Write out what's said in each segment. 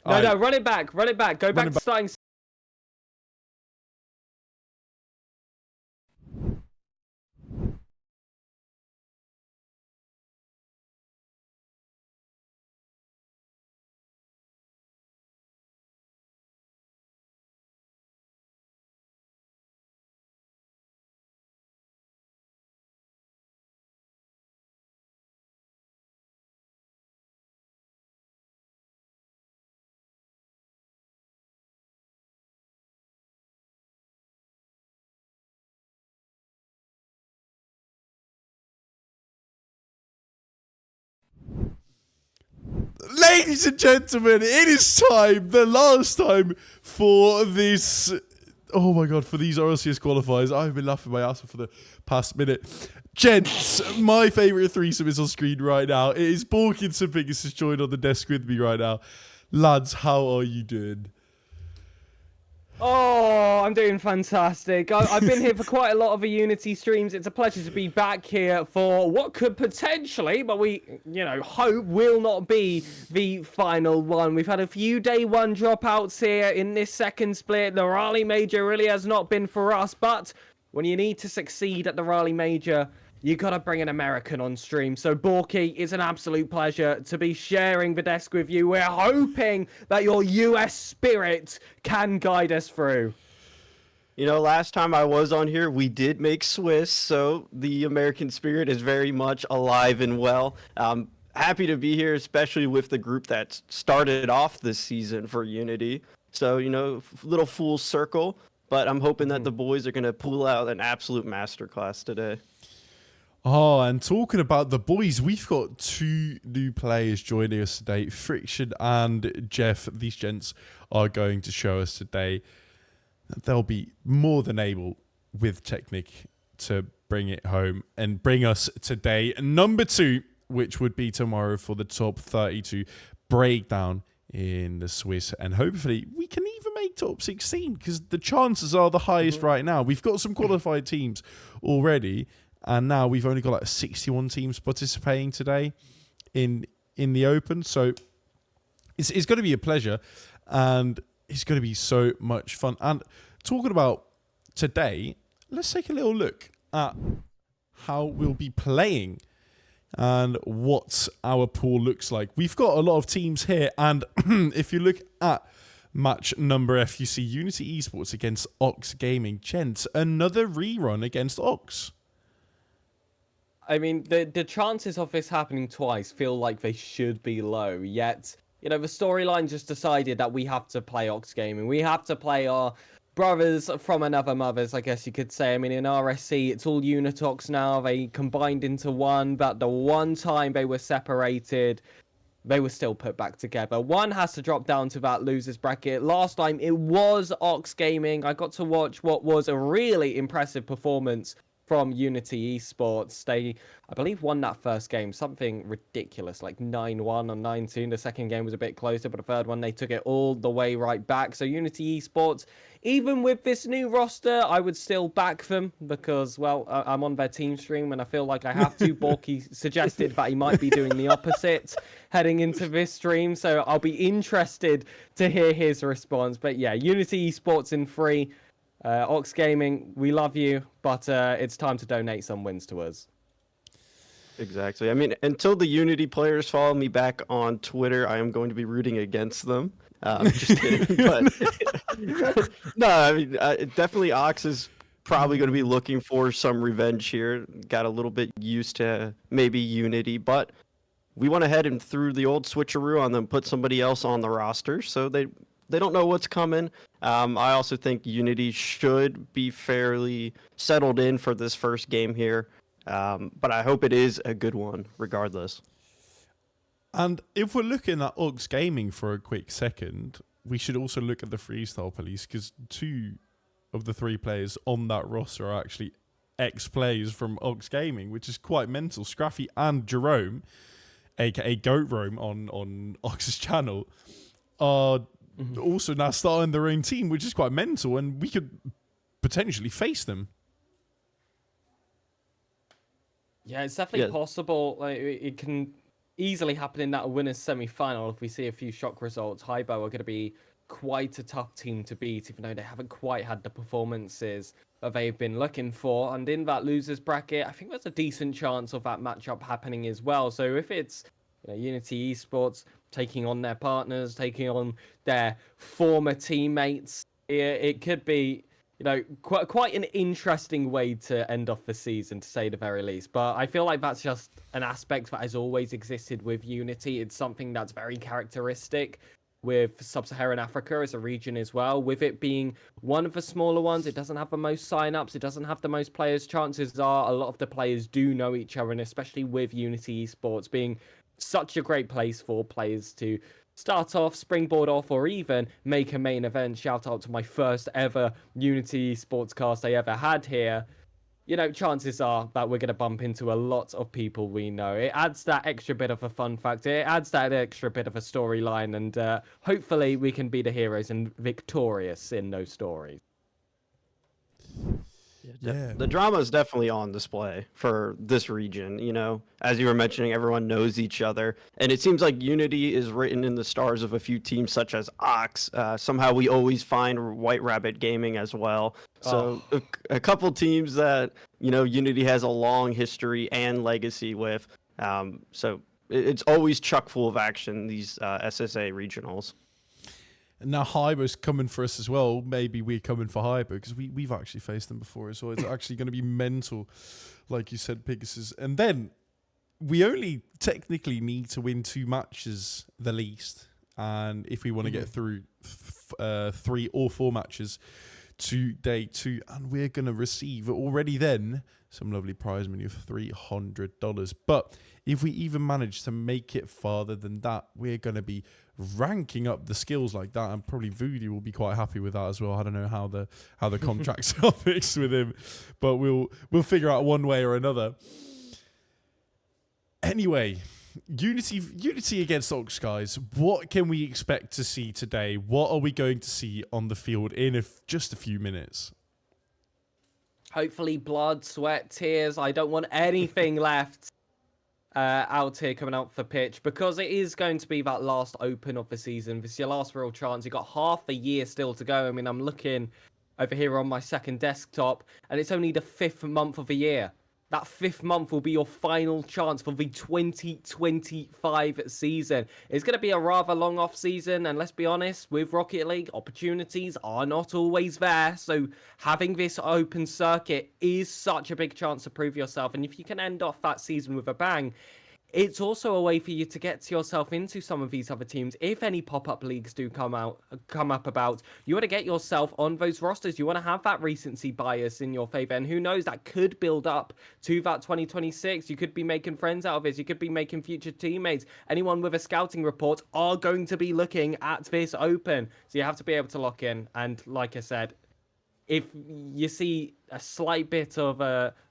No, run it back. Go back to starting. Ladies and gentlemen, it is time, the last time for this. Oh my god, for these RLCS qualifiers. I've been laughing my ass off for the past minute. Gents, my favourite threesome is on screen right now. It is Bork and SirPigasus joined on the desk with me right now. Lads, how are you doing? Oh, I'm doing fantastic. I've been here for quite a lot of the Unity streams. It's a pleasure to be back here for what could potentially, but we, hope will not be the final one. We've had a few day one dropouts here in this second split. The Raleigh Major really has not been for us, but when you need to succeed at the Raleigh Major, you gotta bring an American on stream. So, Borky, it's an absolute pleasure to be sharing the desk with you. We're hoping that your US spirit can guide us through. Last time I was on here, we did make Swiss, so the American spirit is very much alive and well. Happy to be here, especially with the group that started off this season for Unity. So, little full circle, but I'm hoping that the boys are going to pull out an absolute masterclass today. Oh, and talking about the boys, we've got two new players joining us today, Friction and Jeff. These gents are going to show us today that they'll be more than able with technique to bring it home and bring us today number 2, which would be tomorrow for the top 32 breakdown in the Swiss. And hopefully we can even make top 16 because the chances are the highest right now. We've got some qualified teams already. And now we've only got like 61 teams participating today in the Open. So it's going to be a pleasure. And it's going to be so much fun. And talking about today, let's take a little look at how we'll be playing and what our pool looks like. We've got a lot of teams here. And if you look at match number F, you see Unity Esports against Ox Gaming. Gents, another rerun against Ox. I mean, the chances of this happening twice feel like they should be low, yet, the storyline just decided that we have to play Ox Gaming. We have to play our brothers from another mothers, I guess you could say. I mean, in RSC, it's all Unitox now. They combined into one, but the one time they were separated, they were still put back together. One has to drop down to that losers bracket. Last time, it was Ox Gaming. I got to watch what was a really impressive performance from Unity Esports. They, I believe, won that first game, something ridiculous, like 9-1 or 9-2. The second game was a bit closer, but the third one, they took it all the way right back. So Unity Esports, even with this new roster, I would still back them because, well, I'm on their team stream and I feel like I have to. Borky suggested that he might be doing the opposite heading into this stream, so I'll be interested to hear his response. But yeah, Unity Esports in 3. Ox Gaming, we love you, but it's time to donate some wins to us. Exactly. I mean, until the Unity players follow me back on Twitter, I am going to be rooting against them. Just kidding. But no, I mean, definitely Ox is probably going to be looking for some revenge here. Got a little bit used to maybe Unity, but we went ahead and threw the old switcheroo on them, put somebody else on the roster, so they don't know what's coming. I also think Unity should be fairly settled in for this first game here. But I hope it is a good one, regardless. And if we're looking at Ox Gaming for a quick second, we should also look at the Freestyle Police, because 2 of the 3 players on that roster are actually ex-players from Ox Gaming, which is quite mental. Scraffy and Jerome, aka Goat Rome on Ox's channel, are also now starting their own team, which is quite mental, and we could potentially face them. Yeah, it's definitely possible. Like, it can easily happen in that winners semi-final if we see a few shock results. Hybo are going to be quite a tough team to beat, even though they haven't quite had the performances that they've been looking for. And in that losers bracket, I think there's a decent chance of that matchup happening as well. So if it's Unity Esports taking on their partners, taking on their former teammates, it could be quite an interesting way to end off the season, to say the very least. But I feel like that's just an aspect that has always existed with Unity. It's something that's very characteristic with Sub-Saharan Africa as a region as well. With it being one of the smaller ones, it doesn't have the most sign-ups, it doesn't have the most players. Chances are a lot of the players do know each other, and especially with Unity Esports being such a great place for players to start off, springboard off, or even make a main event. Shout out to my first ever Unity Sportscast I ever had here. Chances are that we're going to bump into a lot of people we know. It adds that extra bit of a fun factor. It adds that extra bit of a storyline, and hopefully we can be the heroes and victorious in those stories. Yeah. The drama is definitely on display for this region. As you were mentioning, everyone knows each other, and it seems like Unity is written in the stars of a few teams such as Ox. Somehow we always find White Rabbit Gaming as well. So a couple teams that Unity has a long history and legacy with. So it's always chock full of action, these SSA regionals. And now Hybo's coming for us as well. Maybe we're coming for Hybo because we've actually faced them before as well. It's actually going to be mental, like you said, Pigasus. And then we only technically need to win 2 matches, the least. And if we want to get through 3 or 4 matches to day 2, and we're going to receive already then some lovely prize money of $300. But if we even manage to make it farther than that, we're going to be ranking up the skills like that, and probably Voodoo will be quite happy with that as well. I don't know how the contracts are fixed with him, but we'll figure out one way or another. Anyway, Unity against Ox, guys. What can we expect to see today? What are we going to see on the field in just a few minutes? Hopefully blood, sweat, tears. I don't want anything left out here coming out for pitch, because it is going to be that last open of the season. This is your last real chance. You've got half the year still to go. I mean, I'm looking over here on my second desktop, and it's only the 5th month of the year. That 5th month will be your final chance for the 2025 season. It's going to be a rather long off season, and let's be honest, with Rocket League, opportunities are not always there. So having this open circuit is such a big chance to prove yourself. And if you can end off that season with a bang, it's also a way for you to get yourself into some of these other teams. If any pop-up leagues do come up about, you want to get yourself on those rosters. You want to have that recency bias in your favor. And who knows, that could build up to that 2026. You could be making friends out of this. You could be making future teammates. Anyone with a scouting report are going to be looking at this open. So you have to be able to lock in. And like I said, if you see a slight bit of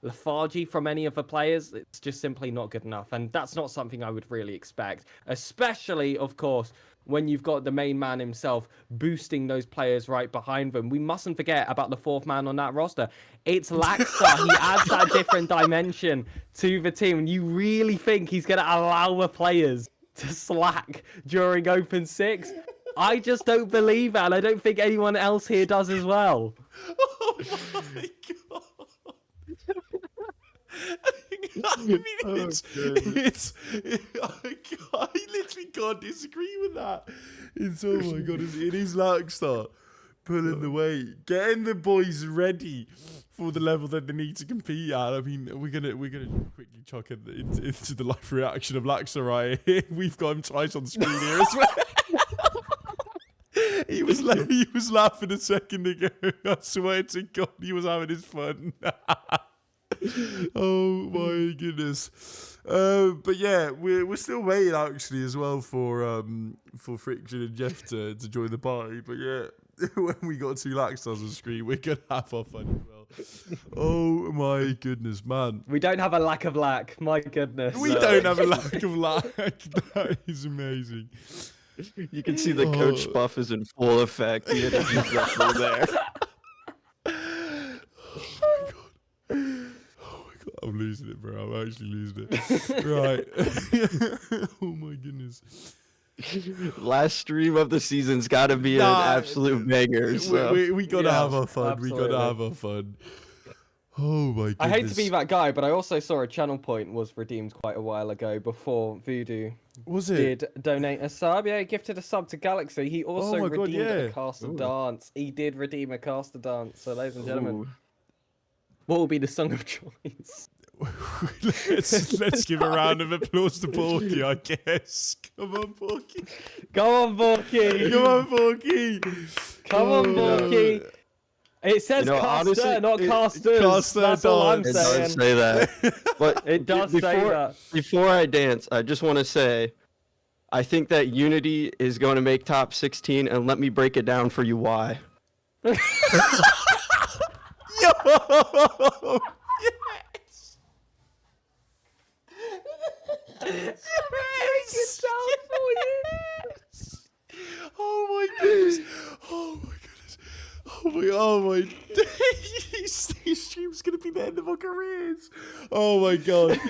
lethargy from any of the players, it's just simply not good enough. And that's not something I would really expect, especially, of course, when you've got the main man himself boosting those players right behind them. We mustn't forget about the 4th man on that roster. It's Laxstar. He adds that different dimension to the team. And you really think he's going to allow the players to slack during Open 6? I just don't believe that, and I don't think anyone else here does as well. Oh my god! I mean, I literally can't disagree with that. It's, oh my god, it is Laxstar pulling the weight, getting the boys ready for the level that they need to compete at. I mean, we're gonna quickly chuck into the live reaction of Laxstar right here. We've got him twice on screen here as well. He was laughing a second ago. I swear to God, he was having his fun. Oh my goodness. But yeah, we're still waiting actually as well for Friction and Jeff to join the party. But yeah, when we got 2 Laxstars on screen, we're gonna have our fun as well. Oh my goodness, man. We don't have a lack of lack. My goodness. We don't have a lack of lack. That is amazing. You can see the coach buff is in full effect. The energy's definitely there. Oh my god, I'm losing it, bro. I'm actually losing it. Right. Oh my goodness. Last stream of the season's got to be an absolute banger. So. We gotta have our fun. Absolutely. We gotta have our fun. Oh my goodness. I hate to be that guy, but I also saw a channel point was redeemed quite a while ago before Voodoo Was it? did donate a sub. Yeah, he gifted a sub to Galaxy. He also my God, redeemed yeah. a caster dance. He did redeem a caster dance. So, ladies and gentlemen, Ooh. what will be the song of choice? let's give a round of applause to Porky, I guess. Come on, Porky. Go on, Borky. Come on, Porky. Come on, Borky. It says caster, honestly, not casters. caster That's all I'm dance. It saying. does say that. But It does say that. Before I dance, I just want to say, I think that Unity is going to make top 16, and let me break it down for you why. Yo! Yes! Oh my goodness! Oh my goodness! Oh my this stream's gonna be the end of our careers. Oh my god!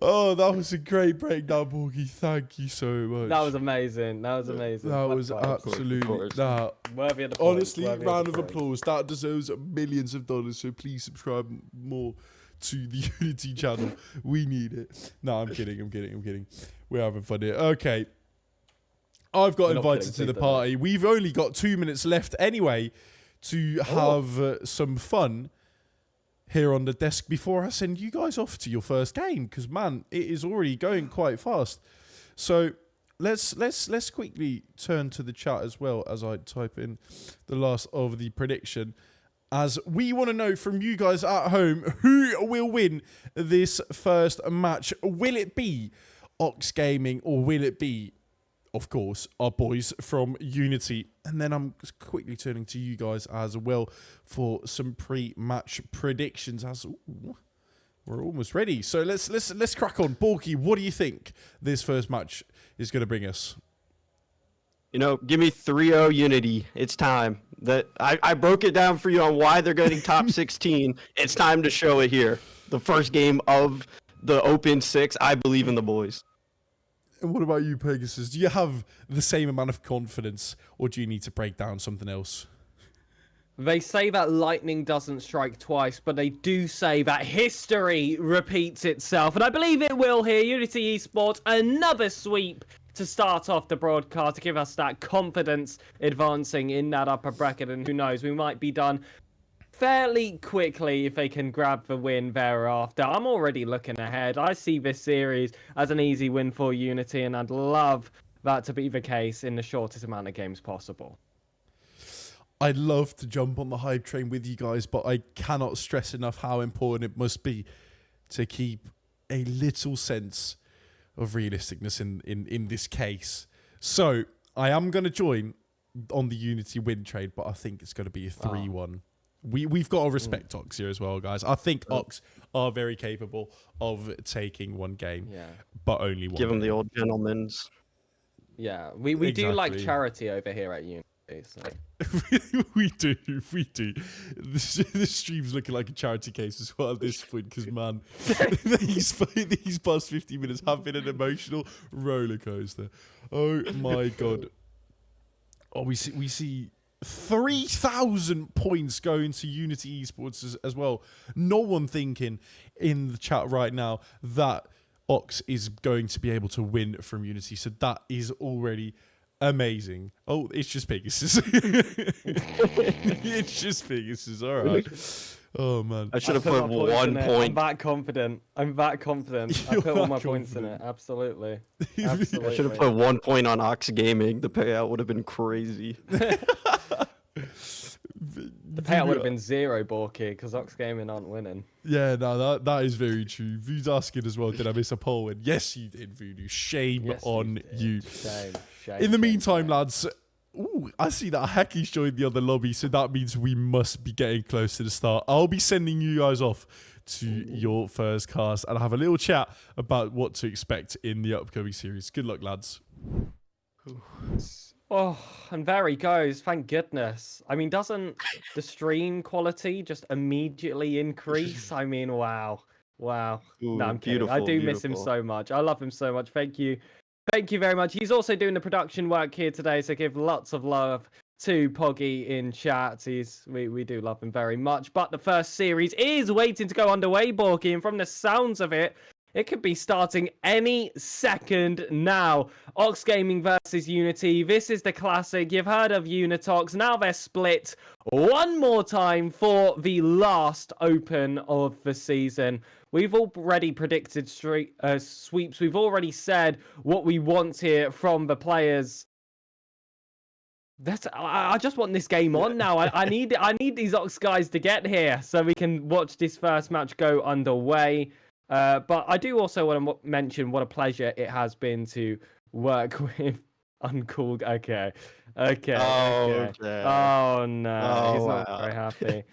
Oh, that was a great breakdown, Borgie. Thank you so much. That was amazing. That was amazing. That Clap, was clap. absolutely course. Worthy of the points, honestly, worthy round the of points. applause. That deserves millions of dollars. So please subscribe more to the Unity channel. We need it. No, I'm kidding. We're having fun here. Okay. I've got We're not invited kidding, to the please don't. party. We've only got 2 minutes left anyway to have some fun here on the desk before I send you guys off to your first game, because man, it is already going quite fast. So let's quickly turn to the chat as well as I type in the last of the prediction, as we want to know from you guys at home who will win this first match. Will it be Ox Gaming, or will it be, of course, our boys from Unity? And then I'm just quickly turning to you guys as well for some pre-match predictions, as we're almost ready. So let's crack on. Borky, what do you think this first match is going to bring us? You know, give me 3-0 Unity. It's time. I broke it down for you on why they're getting top 16. It's time to show it here. The first game of the Open 6. I believe in the boys. And what about you, Pegasus? Do you have the same amount of confidence, or do you need to break down something else? They say that lightning doesn't strike twice, but they do say that history repeats itself. And I believe it will here. Unity Esports, another sweep to start off the broadcast, to give us that confidence advancing in that upper bracket. And who knows, we might be done fairly quickly if they can grab the win thereafter. I'm already looking ahead. I see this series as an easy win for Unity, and I'd love that to be the case in the shortest amount of games possible. I'd love to jump on the hype train with you guys, but I cannot stress enough how important it must be to keep a little sense of realisticness in this case. So I am going to join on the Unity win trade, but I think it's going to be a 3-1. We've got to respect Ox here as well, guys. I think Ox are very capable of taking one game, but only one. Give them game. the old gentleman's. Yeah, we do like Exactly. charity over here at Unity. So. we do. This stream's looking like a charity case as well at this point, because man, these past 50 minutes have been an emotional roller coaster. Oh my god! Oh, we see 3,000 points going to Unity Esports as well. No one thinking in the chat right now that Ox is going to be able to win from Unity. So that is already amazing. Oh, it's just Pegasus. It's just Pegasus. All right. Oh, man. I should have put my points 1 in it. point. I'm that confident. I You're put all my that points in it. confident. Absolutely. I should have put 1 point on Ox Gaming. The payout would have been crazy. The payout would have been 0, Borky, because Ox Gaming aren't winning. Yeah, no, that is very true. Voodoo's asking as well, did I miss a poll? And yes, you did, Voodoo. Shame Yes, on you. Shame. In the meantime, shame. lads, I see that Hacky's joined the other lobby, so that means we must be getting close to the start. I'll be sending you guys off to your first cast and have a little chat about what to expect in the upcoming series. Good luck, lads. Oh, and there he goes. Thank goodness. I mean, doesn't the stream quality just immediately increase? I mean, wow. Wow. No, Ooh, I'm kidding. I beautiful, do miss him beautiful. so much. I love him so much. Thank you. Thank you very much. He's also doing the production work here today, so give lots of love to Poggy in chat. We do love him very much. But the first series is waiting to go underway, Borky, and from the sounds of it, it could be starting any second now. Ox Gaming versus Unity. This is the classic. You've heard of Unitox. Now they're split one more time for the last open of the season. We've already predicted sweeps. We've already said what we want here from the players. I just want this game on now. I need these Ox guys to get here so we can watch this first match go underway. But I do also want to mention what a pleasure it has been to work with Uncooled. Okay. Oh, okay. Oh no, he's Oh, not wow. very happy.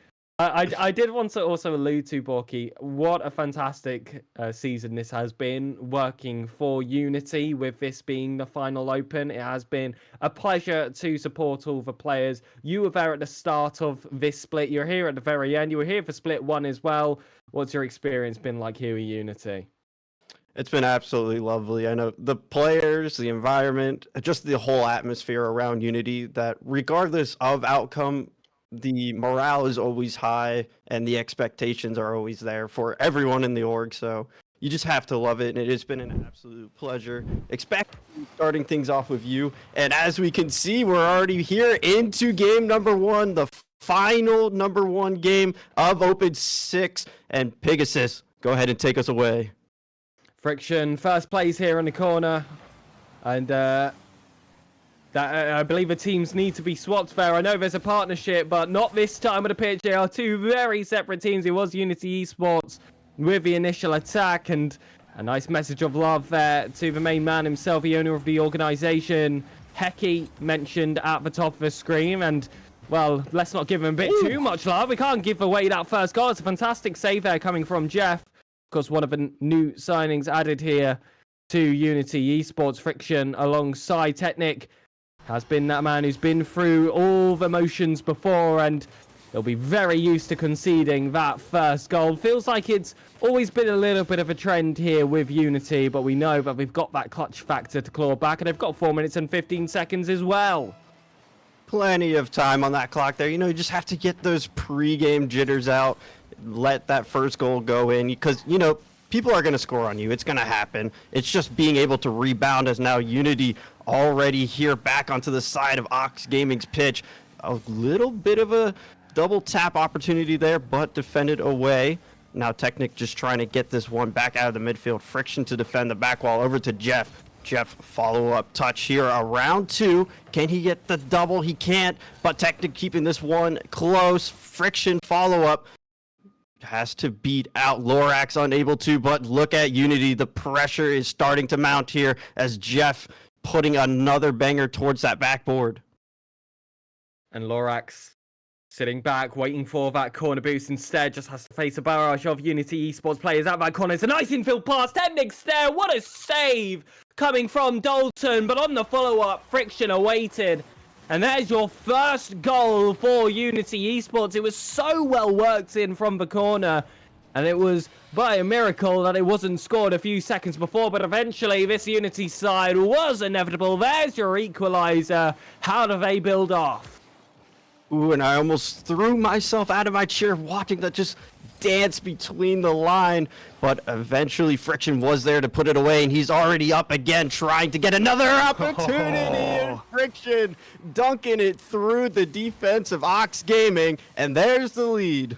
I did want to also allude to, Borky, what a fantastic season this has been, working for Unity with this being the final open. It has been a pleasure to support all the players. You were there at the start of this split. You're here at the very end. You were here for split 1 as well. What's your experience been like here with Unity? It's been absolutely lovely. I know the players, the environment, just the whole atmosphere around Unity, that regardless of outcome, the morale is always high and the expectations are always there for everyone in the org. So you just have to love it. And it has been an absolute pleasure. Starting things off with you. And as we can see, we're already here into game number 1, the final number 1 game of Open 6. And Pigasus, go ahead and take us away. Friction, first place here in the corner. And I believe the teams need to be swapped there. I know there's a partnership, but not this time of the pitch. They are two very separate teams. It was Unity Esports with the initial attack, and a nice message of love there to the main man himself, the owner of the organization, Hecky, mentioned at the top of the screen. And, well, let's not give him a bit too much love. We can't give away that first goal. It's a fantastic save there coming from Jeff. Of course, one of the new signings added here to Unity Esports. Friction alongside Technic has been that man who's been through all the motions before, and he'll be very used to conceding that first goal. Feels like it's always been a little bit of a trend here with Unity, but we know that we've got that clutch factor to claw back, and they've got 4 minutes and 15 seconds as well. Plenty of time on that clock there. You know, you just have to get those pre-game jitters out, let that first goal go in, because, you know, people are going to score on you. It's going to happen. It's just being able to rebound, as now Unity already here back onto the side of Ox Gaming's pitch. A little bit of a double tap opportunity there, but defended away. Now Technic just trying to get this one back out of the midfield. Friction to defend the back wall over to Jeff. Jeff follow-up touch here around 2. Can he get the double? He can't, but Technic keeping this one close. Friction follow-up. Has to beat out Lorax, unable to, but look at Unity. The pressure is starting to mount here as Jeff putting another banger towards that backboard. And Lorax sitting back, waiting for that corner boost. Instead, just has to face a barrage of Unity Esports players at that corner. It's a nice infield pass. Technic's there. What a save coming from Dalton. But on the follow-up, Friction awaited. And there's your first goal for Unity Esports. It was so well worked in from the corner. And it was by a miracle that it wasn't scored a few seconds before. But eventually, this Unity side was inevitable. There's your equalizer. How do they build off? Ooh, and I almost threw myself out of my chair watching that just dance between the line. But eventually, Friction was there to put it away, and he's already up again, trying to get another opportunity. And Friction dunking it through the defense of Ox Gaming, and there's the lead.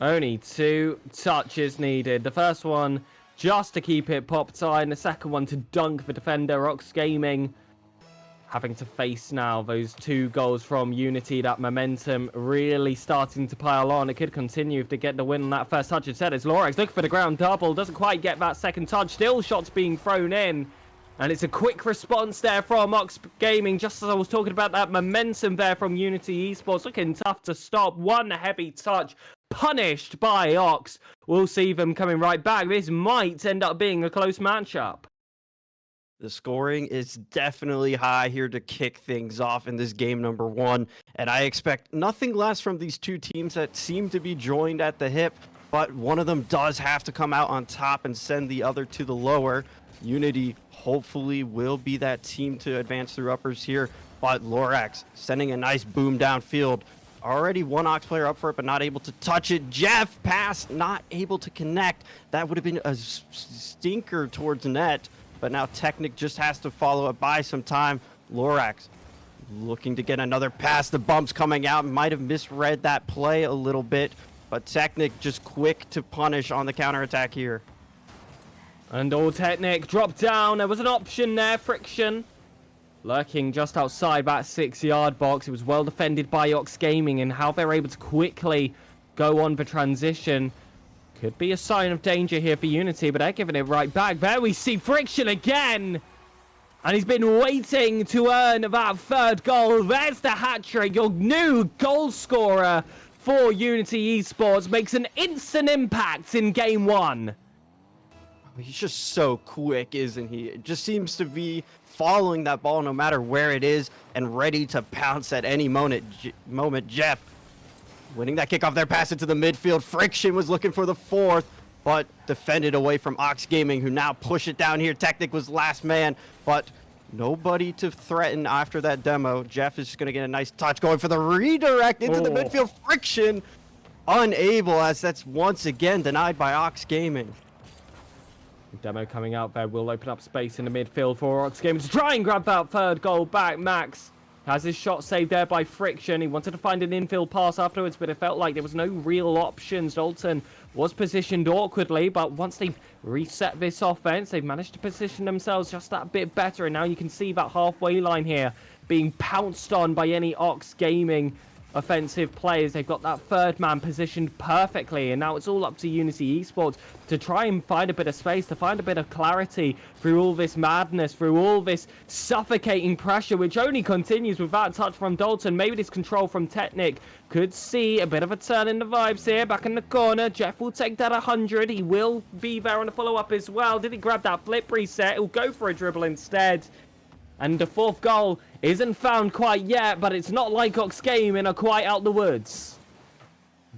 Only 2 touches needed. The first one just to keep it pop tight, and the second one to dunk the defender. Ox Gaming having to face now those 2 goals from Unity. That momentum really starting to pile on. It could continue if they get the win on that first touch. Instead, it's Lorax looking for the ground double. Doesn't quite get that second touch. Still shots being thrown in. And it's a quick response there from Ox Gaming. Just as I was talking about that momentum there from Unity Esports. Looking tough to stop. One heavy touch punished by Ox. We'll see them coming right back. This might end up being a close matchup. The scoring is definitely high here to kick things off in this game number 1, and I expect nothing less from these two teams that seem to be joined at the hip, but one of them does have to come out on top and send the other to the lower. Unity hopefully will be that team to advance through uppers here, but Lorax sending a nice boom downfield. Already one Ox player up for it, but not able to touch it. Jeff pass, not able to connect. That would have been a stinker towards net. But now Technic just has to follow it by some time. Lorax looking to get another pass. The bumps coming out. Might have misread that play a little bit. But Technic just quick to punish on the counterattack here. And all Technic dropped down. There was an option there. Friction lurking just outside that 6-yard box. It was well defended by Ox Gaming, and how they're able to quickly go on the transition could be a sign of danger here for Unity, but they're giving it right back. There we see Friction again. And he's been waiting to earn that third goal. There's the hat-trick. Your new goal scorer for Unity Esports makes an instant impact in game 1. He's just so quick, isn't he? It just seems to be following that ball no matter where it is and ready to pounce at any moment. Jeff winning that kickoff there, pass it to the midfield. Friction was looking for the 4th, but defended away from Ox Gaming, who now push it down here. Technic was last man, but nobody to threaten after that demo. Jeff is just going to get a nice touch going for the redirect into the midfield. Friction unable, as that's once again denied by Ox Gaming. Demo coming out there will open up space in the midfield for Ox Gaming to try and grab that third goal back. Max has his shot saved there by Friction. He wanted to find an infield pass afterwards, but it felt like there was no real options. Dalton was positioned awkwardly, but once they've reset this offense, they've managed to position themselves just that bit better. And now you can see that halfway line here being pounced on by any Ox Gaming offensive players. They've got that third man positioned perfectly, and now it's all up to Unity Esports to try and find a bit of space, to find a bit of clarity through all this madness, through all this suffocating pressure, which only continues with that touch from Dalton. Maybe this control from Technic could see a bit of a turn in the vibes here. Back in the corner, Jeff will take that 100. He will be there on the follow-up as well. Did he grab that flip reset? He'll go for a dribble instead. And the 4th goal isn't found quite yet, but it's not like Ox Gaming are quite out the woods.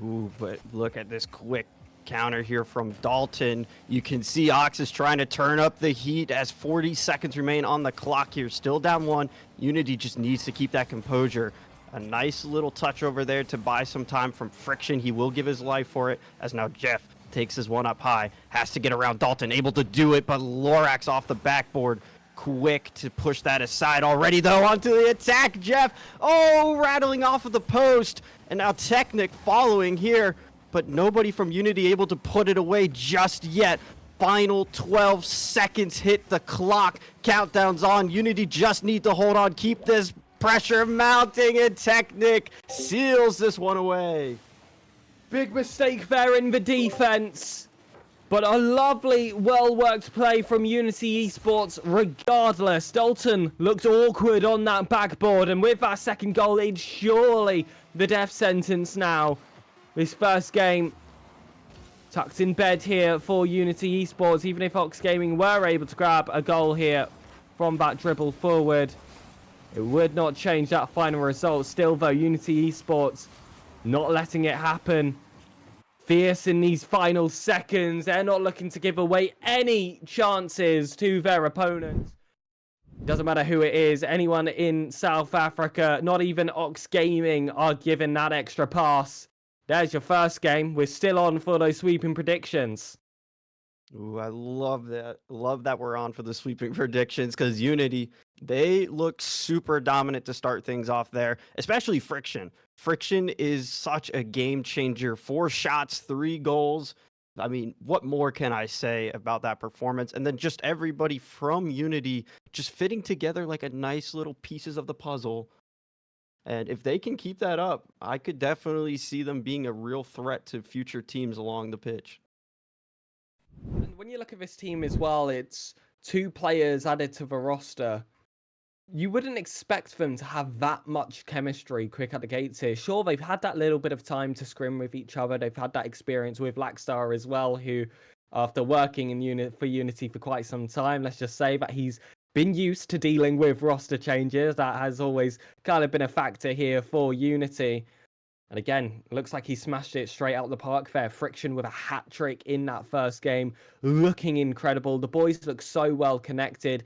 Ooh, but look at this quick counter here from Dalton. You can see Ox is trying to turn up the heat as 40 seconds remain on the clock here. Still down 1. Unity just needs to keep that composure. A nice little touch over there to buy some time from Friction. He will give his life for it, as now Jeff takes his one up high. Has to get around Dalton, able to do it, but Lorax off the backboard. Quick to push that aside already, though, onto the attack. Jeff, rattling off of the post. And now Technic following here, but nobody from Unity able to put it away just yet. Final 12 seconds hit the clock. Countdown's on. Unity just need to hold on, keep this pressure mounting, and Technic seals this one away. Big mistake there in the defense. But a lovely, well-worked play from Unity Esports regardless. Dalton looked awkward on that backboard, and with that second goal, it's surely the death sentence now. This first game tucked in bed here for Unity Esports. Even if Ox Gaming were able to grab a goal here from that dribble forward, it would not change that final result. Still, though, Unity Esports not letting it happen. Fierce in these final seconds. They're not looking to give away any chances to their opponents. Doesn't matter who it is. Anyone in South Africa, not even Ox Gaming, are given that extra pass. There's your first game. We're still on for those sweeping predictions. Ooh, I love that. Love that we're on for the sweeping predictions, because Unity, they look super dominant to start things off there, especially Friction. Friction is such a game changer. 4 shots, 3 goals. I mean, what more can I say about that performance? And then just everybody from Unity just fitting together like a nice little pieces of the puzzle. And if they can keep that up, I could definitely see them being a real threat to future teams along the pitch. And when you look at this team as well, it's 2 players added to the roster. You wouldn't expect them to have that much chemistry quick at the gates here. Sure, they've had that little bit of time to scrim with each other. They've had that experience with Lackstar as well, who, after working in for Unity for quite some time, let's just say that he's been used to dealing with roster changes. That has always kind of been a factor here for Unity. And again, looks like he smashed it straight out the park there. Friction with a hat trick in that first game, looking incredible. The boys look so well connected.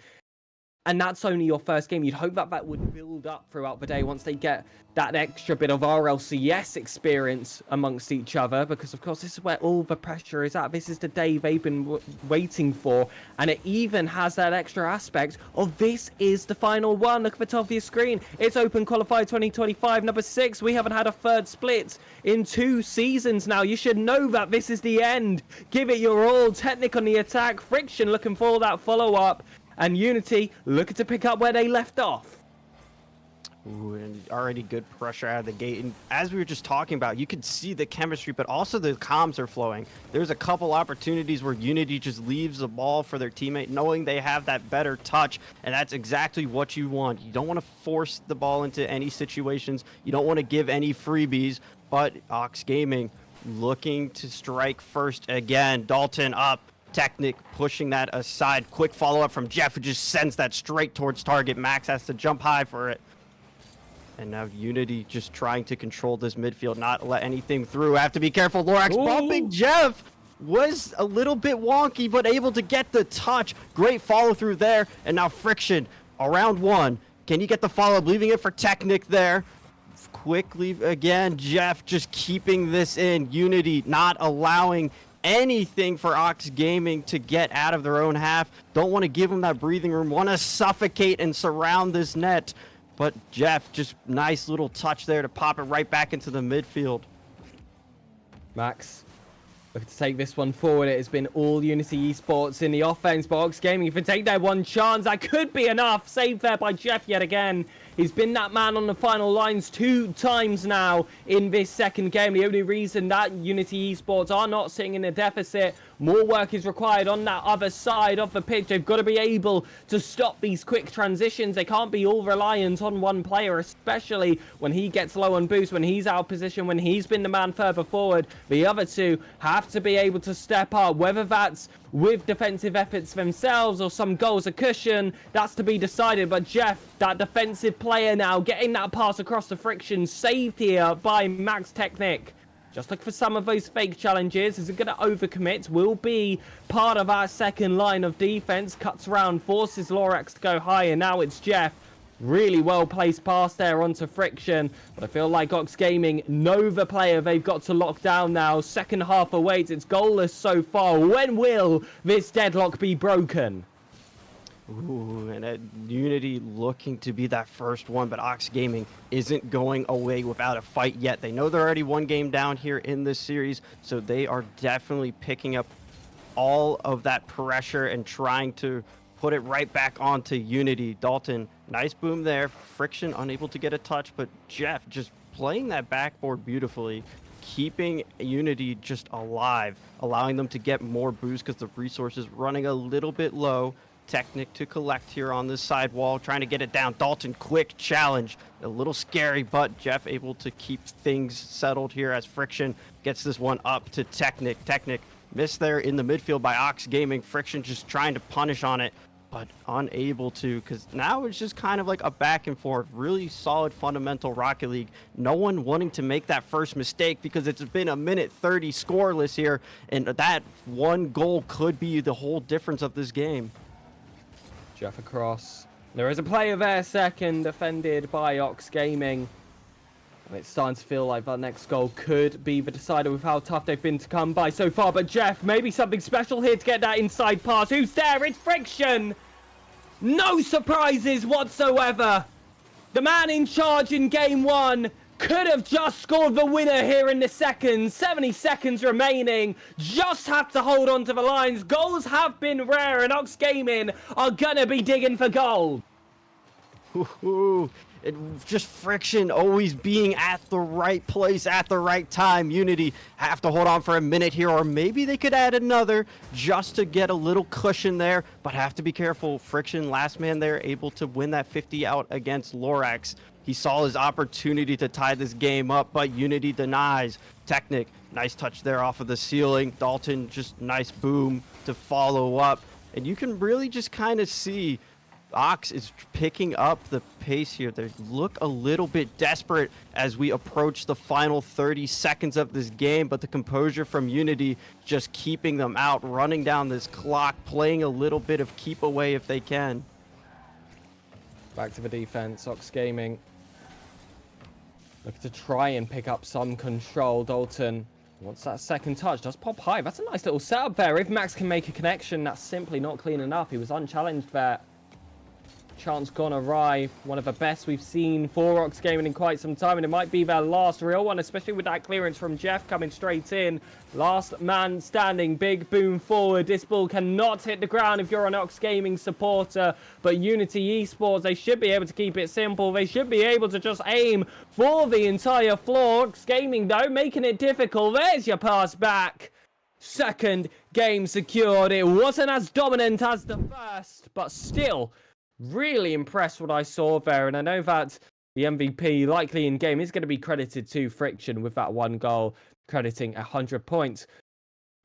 And that's only your first game. You'd hope that that would build up throughout the day once they get that extra bit of RLCS experience amongst each other. Because, of course, this is where all the pressure is at. This is the day they've been waiting for. And it even has that extra aspect of this is the final one. Look at the top of your screen. It's Open Qualifier 2025, number 6. We haven't had a third split in 2 seasons now. You should know that this is the end. Give it your all. Technic on the attack. Friction looking for that follow-up. And Unity looking to pick up where they left off. Ooh, and already good pressure out of the gate. And as we were just talking about, you could see the chemistry, but also the comms are flowing. There's a couple opportunities where Unity just leaves the ball for their teammate, knowing they have that better touch. And that's exactly what you want. You don't want to force the ball into any situations. You don't want to give any freebies. But Ox Gaming looking to strike first again. Dalton up. Technic pushing that aside. Quick follow-up from Jeff, who just sends that straight towards target. Max has to jump high for it. And now Unity just trying to control this midfield, not let anything through. Have to be careful. Lorax bumping Jeff. Was a little bit wonky, but able to get the touch. Great follow-through there. And now Friction, around 1. Can you get the follow-up? Leaving it for Technic there. Quickly again, Jeff just keeping this in. Unity not allowing anything for Ox Gaming to get out of their own half. Don't want to give them that breathing room. Want to suffocate and surround this net. But Jeff, just nice little touch there to pop it right back into the midfield. Max, looking to take this one forward. It has been all Unity Esports in the offense. But Ox Gaming, if they take their one chance, that could be enough. Saved there by Jeff yet again. He's been that man on the final lines 2 times now in this second game. The only reason that Unity Esports are not sitting in a deficit, more work is required on that other side of the pitch. They've got to be able to stop these quick transitions. They can't be all reliant on one player, especially when he gets low on boost, when he's out of position, when he's been the man further forward. The other two have to be able to step up, whether that's with defensive efforts themselves or some goals a cushion, that's to be decided. But Jeff, that defensive player now, getting that pass across the Friction, saved here by Max Technic. Just look for some of those fake challenges. Is it going to overcommit? Will be part of our second line of defense. Cuts around, forces Lorax to go high, and now it's Jeff. Really well placed pass there onto Friction. But I feel like Ox Gaming know the player they've got to lock down now. Second half awaits. It's goalless so far. When will this deadlock be broken? Ooh, and Unity looking to be that first one, but Ox Gaming isn't going away without a fight yet. They know they're already 1 game down here in this series, so they are definitely picking up all of that pressure and trying to put it right back onto Unity. Dalton, nice boom there. Friction unable to get a touch, but Jeff just playing that backboard beautifully, keeping Unity just alive, allowing them to get more boost because the resources running a little bit low. Technic to collect here on this side wall, trying to get it down. Dalton, quick challenge. A little scary, but Jeff able to keep things settled here as Friction gets this one up to Technic. Technic missed there in the midfield by Ox Gaming. Friction just trying to punish on it, but unable to, because now it's just kind of like a back and forth. Really solid fundamental Rocket League. No one wanting to make that first mistake because it's been a minute 30 scoreless here, and that 1 goal could be the whole difference of this game. Jeff across. There is a player there second, defended by Ox Gaming. And it's starting to feel like that next goal could be the decider with how tough they've been to come by so far. But Jeff, maybe something special here to get that inside pass. Who's there? It's Friction! No surprises whatsoever. The man in charge in game 1 could have just scored the winner here in the second. 70 seconds remaining. Just have to hold on to the lines. Goals have been rare, and Ox Gaming are gonna be digging for goal. Ooh, it just Friction always being at the right place at the right time. Unity have to hold on for a minute here, or maybe they could add another just to get a little cushion there, but have to be careful. Friction, last man there, able to win that 50 out against Lorax. He saw his opportunity to tie this game up, but Unity denies. Technic, nice touch there off of the ceiling. Dalton, just nice boom to follow up. And you can really just kind of see Ox is picking up the pace here. They look a little bit desperate as we approach the final 30 seconds of this game, but the composure from Unity just keeping them out, running down this clock, playing a little bit of keep away if they can. Back to the defense, Ox Gaming. Looking to try and pick up some control. Dalton wants that second touch. Does pop high. That's a nice little setup there. If Max can make a connection, that's simply not clean enough. He was unchallenged there. Chance gone awry. One of the best we've seen for Ox Gaming in quite some time, and it might be their last real one, especially with that clearance from Jeff coming straight in. Last man standing, big boom forward. This ball cannot hit the ground if you're an Ox Gaming supporter, but Unity Esports, they should be able to keep it simple. They should be able to just aim for the entire floor. Ox Gaming, though, making it difficult. There's your pass back. Second game secured. It wasn't as dominant as the first, but still really impressed what I saw there, and I know that the MVP likely in game is going to be credited to Friction with that one goal, crediting 100 points.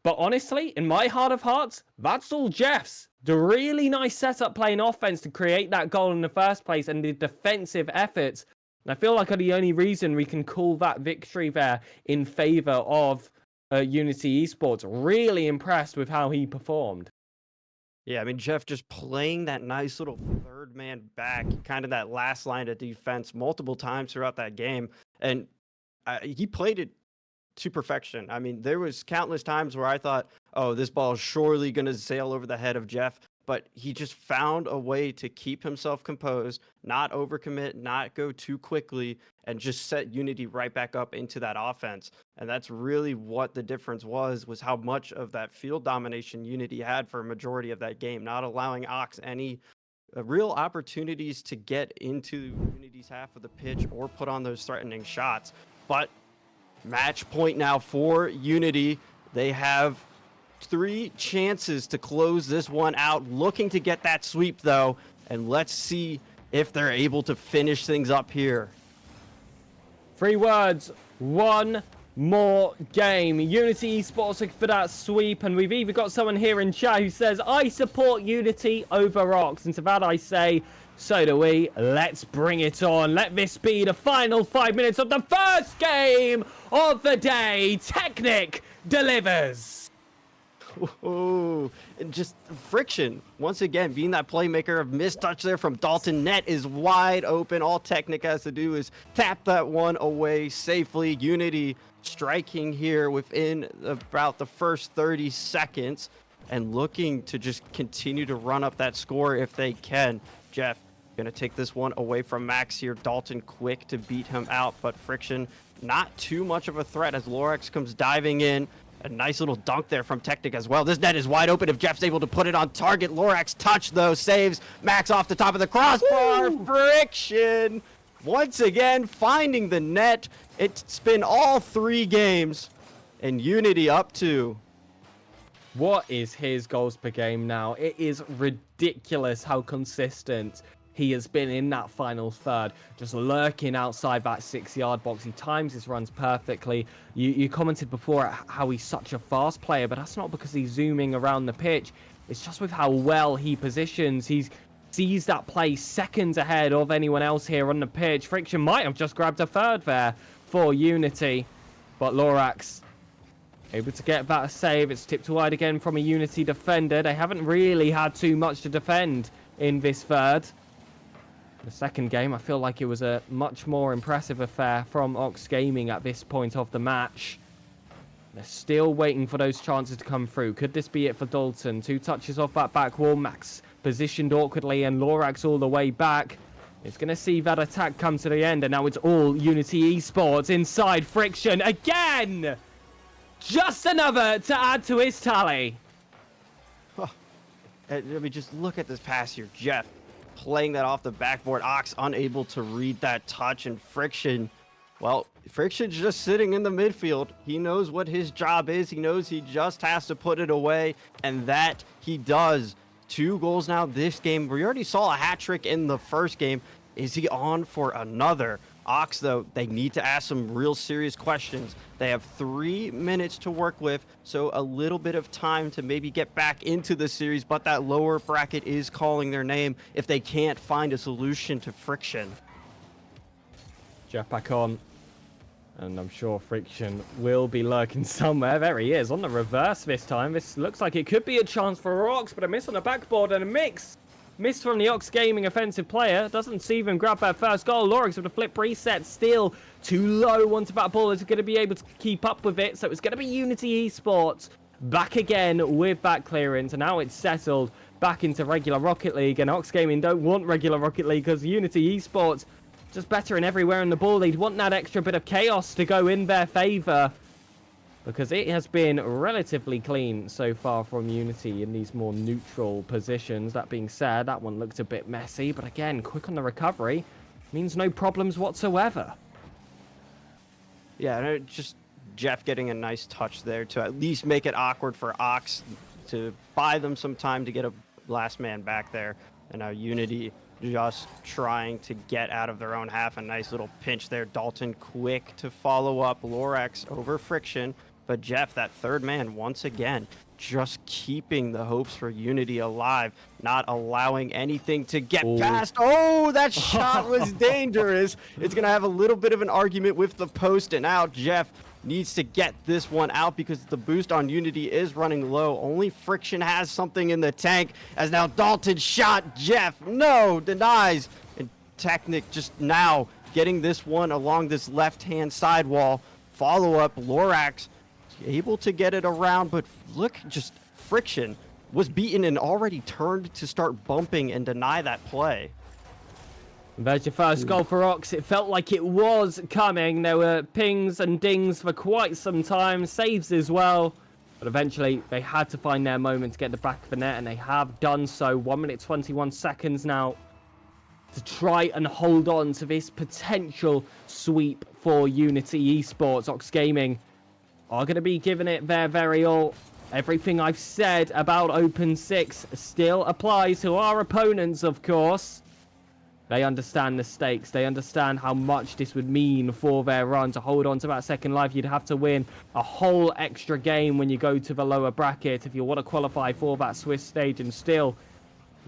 But honestly, in my heart of hearts, that's all Jeff's. The really nice setup playing offense to create that goal in the first place, and the defensive efforts. And I feel like the only reason we can call that victory there in favor of Unity Esports. Really impressed with how he performed. Yeah, I mean, Jeff just playing that nice little third man back, kind of that last line of defense multiple times throughout that game. And he played it to perfection. I mean, there was countless times where I thought, oh, this ball is surely going to sail over the head of Jeff. But he just found a way to keep himself composed, not overcommit, not go too quickly, and just set Unity right back up into that offense. And that's really what the difference was how much of that field domination Unity had for a majority of that game, not allowing Ox any real opportunities to get into Unity's half of the pitch or put on those threatening shots. But match point now for Unity. They have 3 chances to close this one out, looking to get that sweep though, and let's see if they're able to finish things up here. 3 words, one more game. Unity Esports looking for that sweep, and we've even got someone here in chat who says, I support Unity over Ox, and to that I say, so do we. Let's bring it on. Let this be the final 5 minutes of the first game of the day. Technic delivers. Oh, and just Friction once again being that playmaker. Of missed touch there from Dalton. Net is wide open. All Technic has to do is tap that one away safely. Unity striking here within about the first 30 seconds and looking to just continue to run up that score if they can. Jeff gonna take this one away from Max here. Dalton quick to beat him out, but Friction not too much of a threat as Lorax comes diving in. A nice little dunk there from Technic as well. This net is wide open if Jeff's able to put it on target. Lorax touch, though, saves Max off the top of the crossbar. Woo! Friction once again finding the net. It's been all 3 games, and Unity up 2. What is his goals per game now? It is ridiculous how consistent he has been in that final third, just lurking outside that 6-yard box. He times his runs perfectly. You commented before how he's such a fast player, but that's not because he's zooming around the pitch. It's just with how well he positions. He sees that play seconds ahead of anyone else here on the pitch. Friction might have just grabbed a third there for Unity, but Lorax able to get that save. It's tipped wide again from a Unity defender. They haven't really had too much to defend in this third. The second game, I feel like it was a much more impressive affair from Ox Gaming at this point of the match. They're still waiting for those chances to come through. Could this be it for Dalton? 2 touches off that back wall. Max positioned awkwardly, and Lorax all the way back. It's going to see that attack come to the end, and now it's all Unity Esports inside. Friction again! Just another to add to his tally. I mean, just look at this pass here, Jeff. Playing that off the backboard. Ox unable to read that touch, and Friction, well, Friction's just sitting in the midfield. He knows what his job is. He knows he just has to put it away, and that he does. 2 goals now this game. We already saw a hat trick in the first game. Is he on for another? Ox, though, they need to ask some real serious questions. They have 3 minutes to work with, so a little bit of time to maybe get back into the series, but that lower bracket is calling their name if they can't find a solution to Friction. Jeff back on. And I'm sure Friction will be lurking somewhere. There he is on the reverse this time. This looks like it could be a chance for Ox, but a miss on the backboard and a mix. Miss from the Ox Gaming offensive player. Doesn't see them grab their first goal. Lorix with a flip reset. Still too low onto that ball. Is going to be able to keep up with it. So it's going to be Unity Esports back again with that clearance. And now it's settled back into regular Rocket League. And Ox Gaming don't want regular Rocket League because Unity Esports just better in everywhere in the ball. They'd want that extra bit of chaos to go in their favor, because it has been relatively clean so far from Unity in these more neutral positions. That being said, that one looked a bit messy, but again, quick on the recovery means no problems whatsoever. Yeah, and just Jeff getting a nice touch there to at least make it awkward for Ox to buy them some time to get a last man back there. And now Unity just trying to get out of their own half. A nice little pinch there. Dalton quick to follow up. Lorax over Friction. But Jeff, that third man, once again, just keeping the hopes for Unity alive, not allowing anything to get past. Oh, that shot was dangerous. It's going to have a little bit of an argument with the post, and out. Jeff needs to get this one out because the boost on Unity is running low. Only Friction has something in the tank, as now Dalton shot. Jeff, no, denies. And Technic just now getting this one along this left-hand sidewall. Follow up, Lorax able to get it around, but look, just Friction was beaten and already turned to start bumping and deny that play. There's your first goal for Ox. It felt like it was coming. There were pings and dings for quite some time, saves as well. But eventually, they had to find their moment to get the back of the net, and they have done so. 1 minute, 21 seconds now to try and hold on to this potential sweep for Unity Esports. Ox Gaming are going to be giving it their very all. Everything I've said about Open 6 still applies to our opponents, of course. They understand the stakes. They understand how much this would mean for their run to hold on to that second life. You'd have to win a whole extra game when you go to the lower bracket if you want to qualify for that Swiss stage, and still,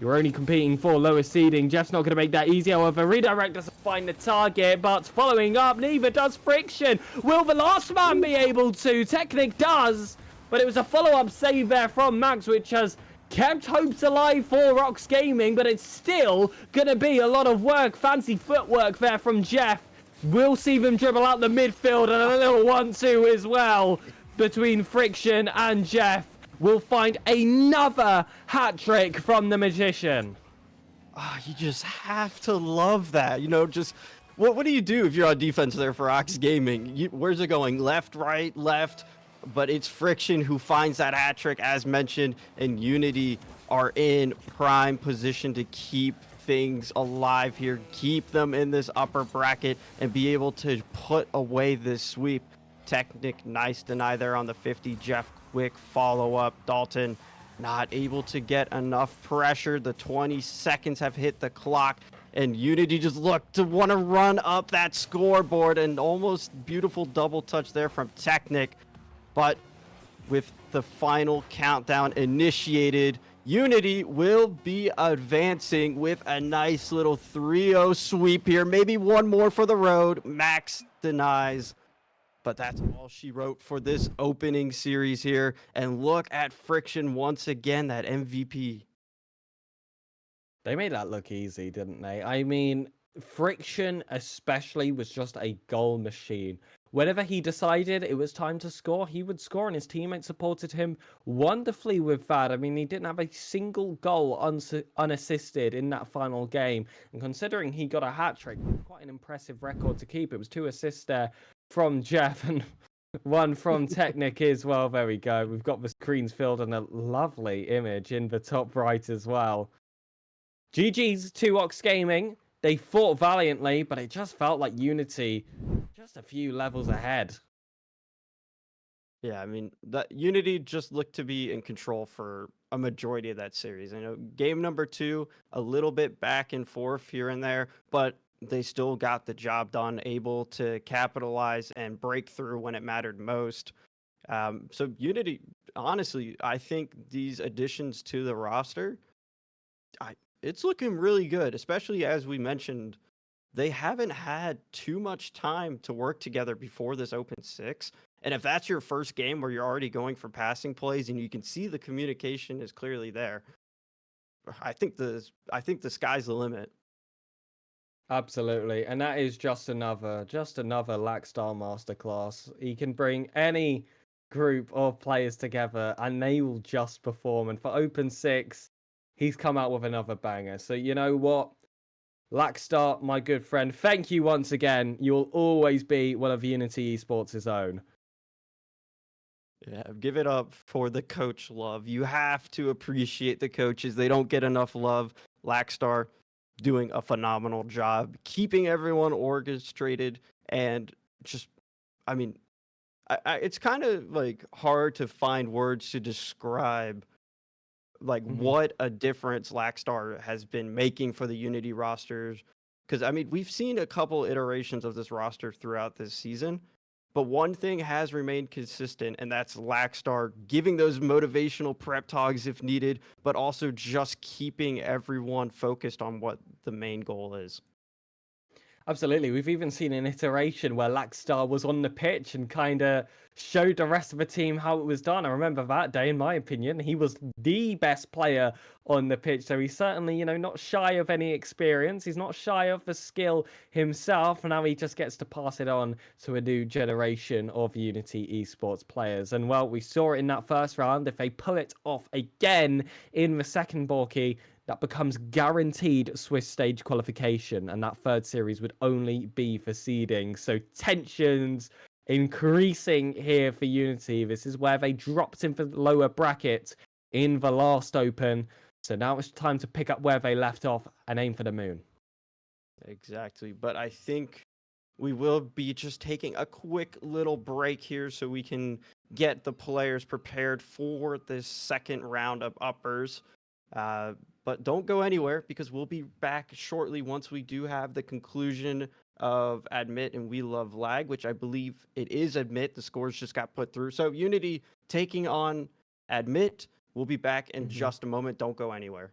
you're only competing for lower seeding. Jeff's not going to make that easy. However, redirect doesn't find the target, but following up, neither does Friction. Will the last man be able to? Technic does, but it was a follow-up save there from Max, which has kept hopes alive for Ox Gaming, but it's still going to be a lot of work. Fancy footwork there from Jeff. We'll see them dribble out the midfield, and a little 1-2 as well between Friction and Jeff. We'll find another hat trick from the Magician. Oh, you just have to love that. You know, just what do you do if you're on defense there for Ox Gaming? Where's it going? Left, right, left? But it's Friction who finds that hat trick, as mentioned, and Unity are in prime position to keep things alive here, keep them in this upper bracket, and be able to put away this sweep. Technic, nice deny there on the 50. Jeff, quick follow-up. Dalton not able to get enough pressure. The 20 seconds have hit the clock, and Unity just looked to want to run up that scoreboard, and almost beautiful double touch there from Technic. But with the final countdown initiated, Unity will be advancing with a nice little 3-0 sweep here. Maybe one more for the road. Max denies. But that's all she wrote for this opening series here. And look at Friction once again, that MVP. They made that look easy, didn't they? I mean, Friction especially was just a goal machine. Whenever he decided it was time to score, he would score, and his teammates supported him wonderfully with that. I mean, he didn't have a single goal unassisted in that final game. And considering he got a hat-trick, quite an impressive record to keep. It was 2 assists there from Jeff and 1 from Technic as well. There we go. We've got the screens filled and a lovely image in the top right as well. GG's to Ox Gaming. They fought valiantly, but it just felt like Unity just a few levels ahead. Yeah, I mean, that Unity just looked to be in control for a majority of that series. I know game number 2, a little bit back and forth here and there, but they still got the job done, able to capitalize and break through when it mattered most. So Unity, honestly, I think these additions to the roster, it's looking really good, especially as we mentioned, they haven't had too much time to work together before this Open Six. And if that's your first game where you're already going for passing plays and you can see the communication is clearly there, I think the sky's the limit. Absolutely. And that is just another Lackstar masterclass. He can bring any group of players together and they will just perform. And for Open Six, he's come out with another banger. So you know what? Lackstar, my good friend, thank you once again. You'll always be one of Unity Esports' own. Yeah, give it up for the coach love. You have to appreciate the coaches. They don't get enough love. Lackstar doing a phenomenal job keeping everyone orchestrated and just, I mean, it's kind of like hard to find words to describe like Mhm. what a difference Lackstar has been making for the Unity rosters. Because I mean, we've seen a couple iterations of this roster throughout this season, but one thing has remained consistent, and that's Lackstar giving those motivational prep talks if needed, but also just keeping everyone focused on what the main goal is. Absolutely. We've even seen an iteration where Lackstar was on the pitch and kind of showed the rest of the team how it was done. I remember that day, in my opinion. He was the best player on the pitch. So he's certainly, not shy of any experience. He's not shy of the skill himself. Now he just gets to pass it on to a new generation of Unity esports players. And well, we saw it in that first round. If they pull it off again in the second Borky, that becomes guaranteed Swiss stage qualification, and that third series would only be for seeding. So tensions increasing here for Unity. This is where they dropped into the lower bracket in the last Open. So now it's time to pick up where they left off and aim for the moon. Exactly. But I think we will be just taking a quick little break here so we can get the players prepared for this second round of uppers. Uh, but don't go anywhere because we'll be back shortly once we do have the conclusion of Admit and We Love Lag, which I believe it is Admit. The scores just got put through. So Unity taking on Admit. We'll be back in just a moment. Don't go anywhere.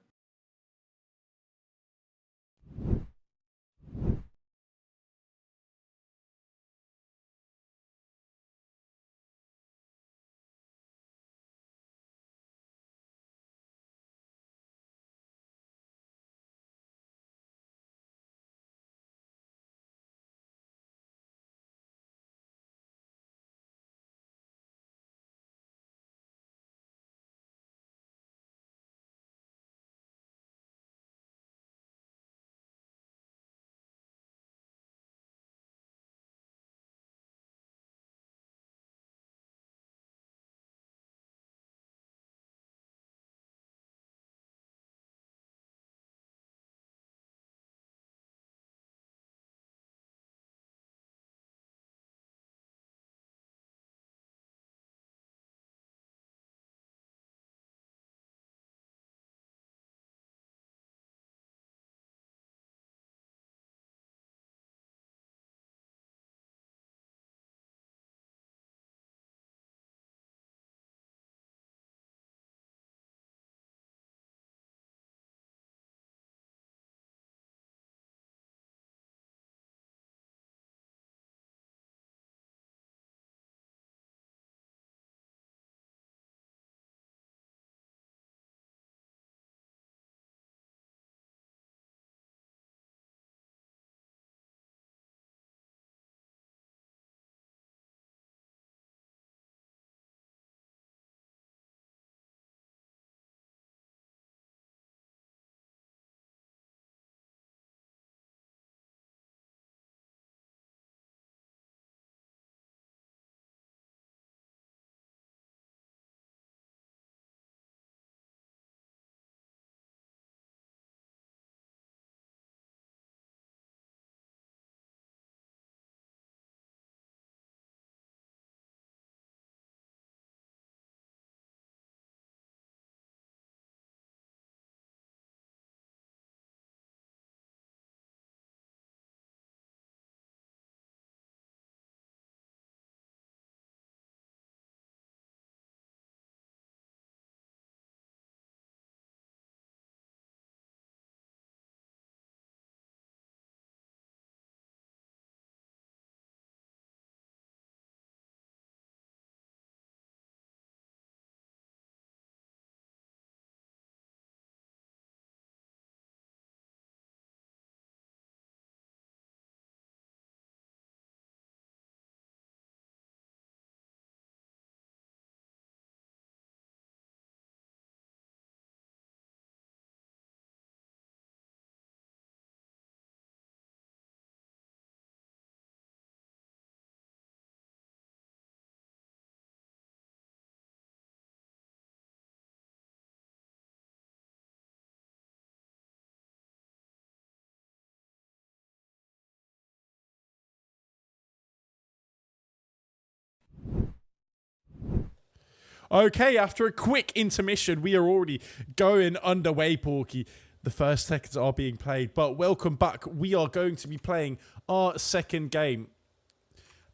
Okay, after a quick intermission, we are already going underway, Porky. The first seconds are being played, but welcome back. We are going to be playing our second game.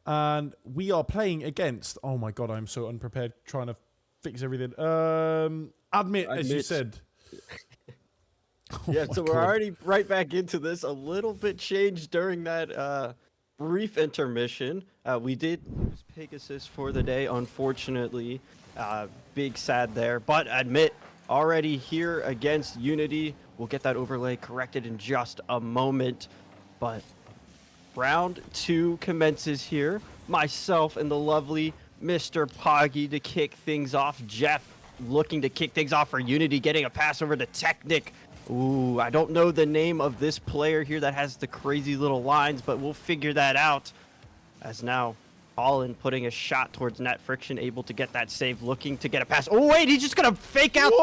And we are playing against... Oh my god, I'm so unprepared trying to fix everything. Admit, as you said. Yeah, so we're already right back into this. A little bit changed during that brief intermission. We did lose Pegasus for the day, unfortunately. Big sad there. But Admit, already here against Unity. We'll get that overlay corrected in just a moment. But... round 2 commences here. Myself and the lovely Mr. Poggy to kick things off. Jeff looking to kick things off for Unity, getting a pass over to Technic. Ooh, I don't know the name of this player here that has the crazy little lines, but we'll figure that out. As now, Colin putting a shot towards net. Friction able to get that save, looking to get a pass. Oh, wait, he's just going to fake out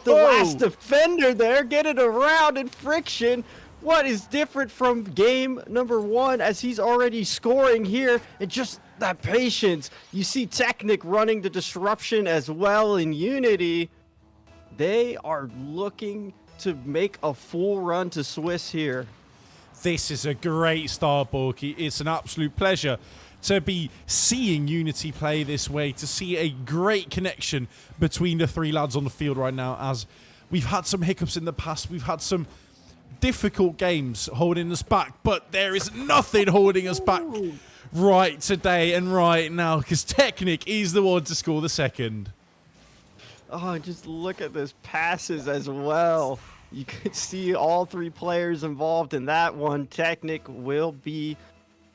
the last defender there, get it around, and Friction... what is different from game number 1 as he's already scoring here, and just that patience. You see Technic running the disruption as well in Unity. They are looking to make a full run to Swiss here. This is a great start, Borky. It's an absolute pleasure to be seeing Unity play this way, to see a great connection between the 3 lads on the field right now, as we've had some hiccups in the past. We've had some difficult games holding us back, but there is nothing holding us back right today and right now, because Technic is the one to score the second. Oh, just look at this passes as well. You could see all 3 players involved in that one. Technic will be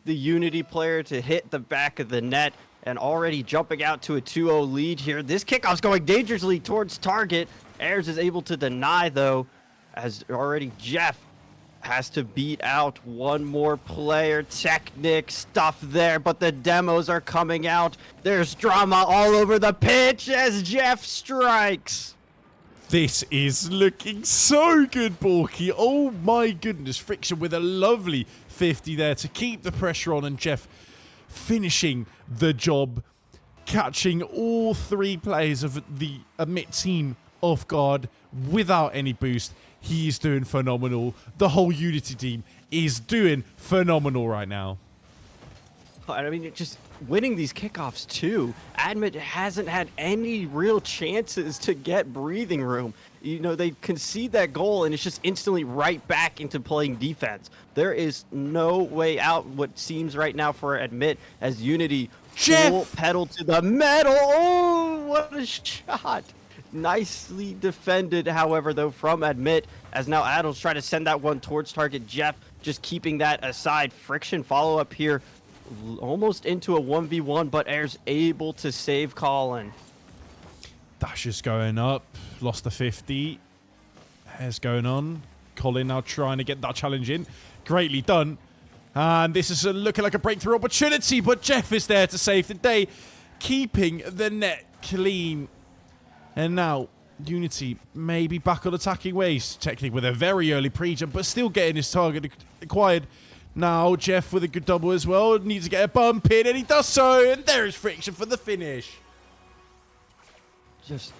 the Unity player to hit the back of the net, and already jumping out to a 2-0 lead here. This kickoff's going dangerously towards target. Ayers is able to deny, though, as already Jeff has to beat out one more player. Technic stuff there, but the demos are coming out. There's drama all over the pitch as Jeff strikes. This is looking so good, Borky. Oh my goodness. Friction with a lovely 50 there to keep the pressure on, and Jeff finishing the job, catching all 3 players of the Admit team off guard without any boost. He is doing phenomenal. The whole Unity team is doing phenomenal right now. I mean, just winning these kickoffs too. Admit hasn't had any real chances to get breathing room. You know, they concede that goal and it's just instantly right back into playing defense. There is no way out, what seems right now, for Admit, as Unity full pedal to the metal. Oh, what a shot. Nicely defended, however, though, from Admit, as now Adels try to send that one towards target. Jeff just keeping that aside. Friction follow-up here, almost into a 1v1, but Ayers able to save Colin. Dash is going up, lost the 50. Ayers going on. Colin now trying to get that challenge in. Greatly done. And this is looking like a breakthrough opportunity, but Jeff is there to save the day, keeping the net clean. And now, Unity maybe back on attacking ways. Technic with a very early pre-jump, but still getting his target acquired. Now, Jeff with a good double as well. Needs to get a bump in, and he does so. And there is Friction for the finish. Just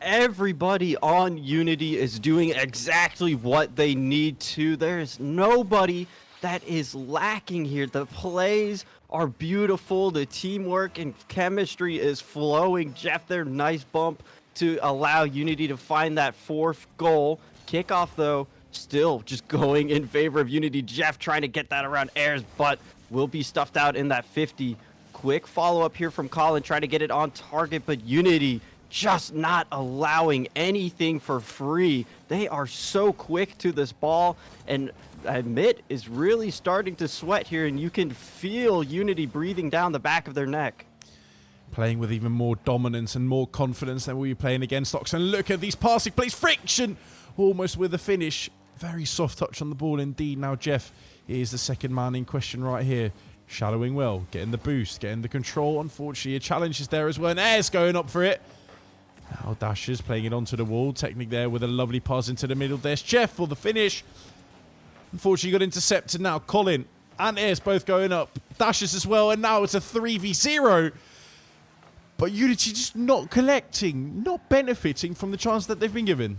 everybody on Unity is doing exactly what they need to. There is nobody that is lacking here. The plays are beautiful. The teamwork and chemistry is flowing. Jeff there, nice bump to allow Unity to find that 4th goal. Kickoff, though, still just going in favor of Unity. Jeff trying to get that around Ayers, but will be stuffed out in that 50. Quick follow-up here from Colin, trying to get it on target, but Unity just not allowing anything for free. They are so quick to this ball, and Admit is really starting to sweat here, and you can feel Unity breathing down the back of their neck. Playing with even more dominance and more confidence than we were playing against Oxen. Look at these passing plays. Friction almost with a finish. Very soft touch on the ball indeed. Now Jeff is the second man in question right here. Shallowing well, getting the boost, getting the control. Unfortunately, a challenge is there as well. And Ayers going up for it. Now Dashers playing it onto the wall. Technic there with a lovely pass into the middle. There's Jeff for the finish. Unfortunately, got intercepted now. Colin and Ayers both going up. Dashers as well. And now it's a 3v0. But Unity just not collecting, not benefiting from the chance that they've been given.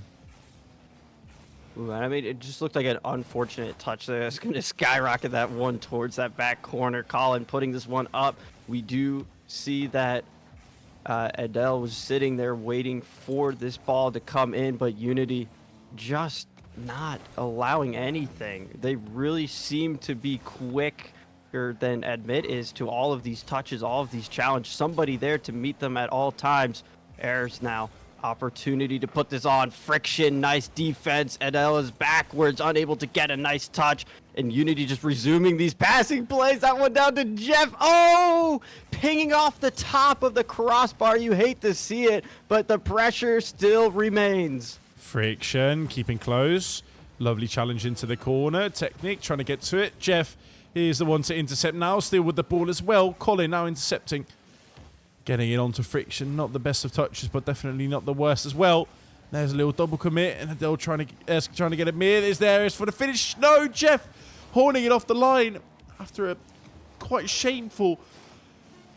Ooh, I mean, it just looked like an unfortunate touch there. It's going to skyrocket that one towards that back corner. Colin putting this one up. We do see that Adele was sitting there waiting for this ball to come in, but Unity just not allowing anything. They really seem to be quicker than Admit is to all of these touches, all of these challenges. Somebody there to meet them at all times. Errors now. Opportunity to put this on. Friction, nice defense. Adele is backwards, unable to get a nice touch. And Unity just resuming these passing plays. That one down to Jeff. Oh! Pinging off the top of the crossbar. You hate to see it, but the pressure still remains. Friction, keeping close. Lovely challenge into the corner. Technic, trying to get to it. Jeff is the one to intercept now. Still with the ball as well. Colin now intercepting. Getting it onto Friction. Not the best of touches, but definitely not the worst as well. There's a little double commit, and Adele trying to get a mirror. Is for the finish. No, Jeff horning it off the line after a quite shameful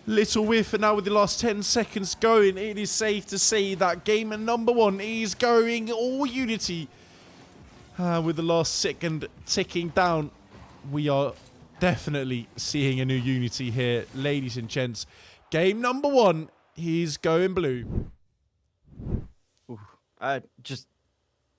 little whiff. And now with the last 10 seconds going, it is safe to say that game number 1 is going all Unity. With the last second ticking down, we are definitely seeing a new Unity here, ladies and gents. Game number 1, he's going blue. Just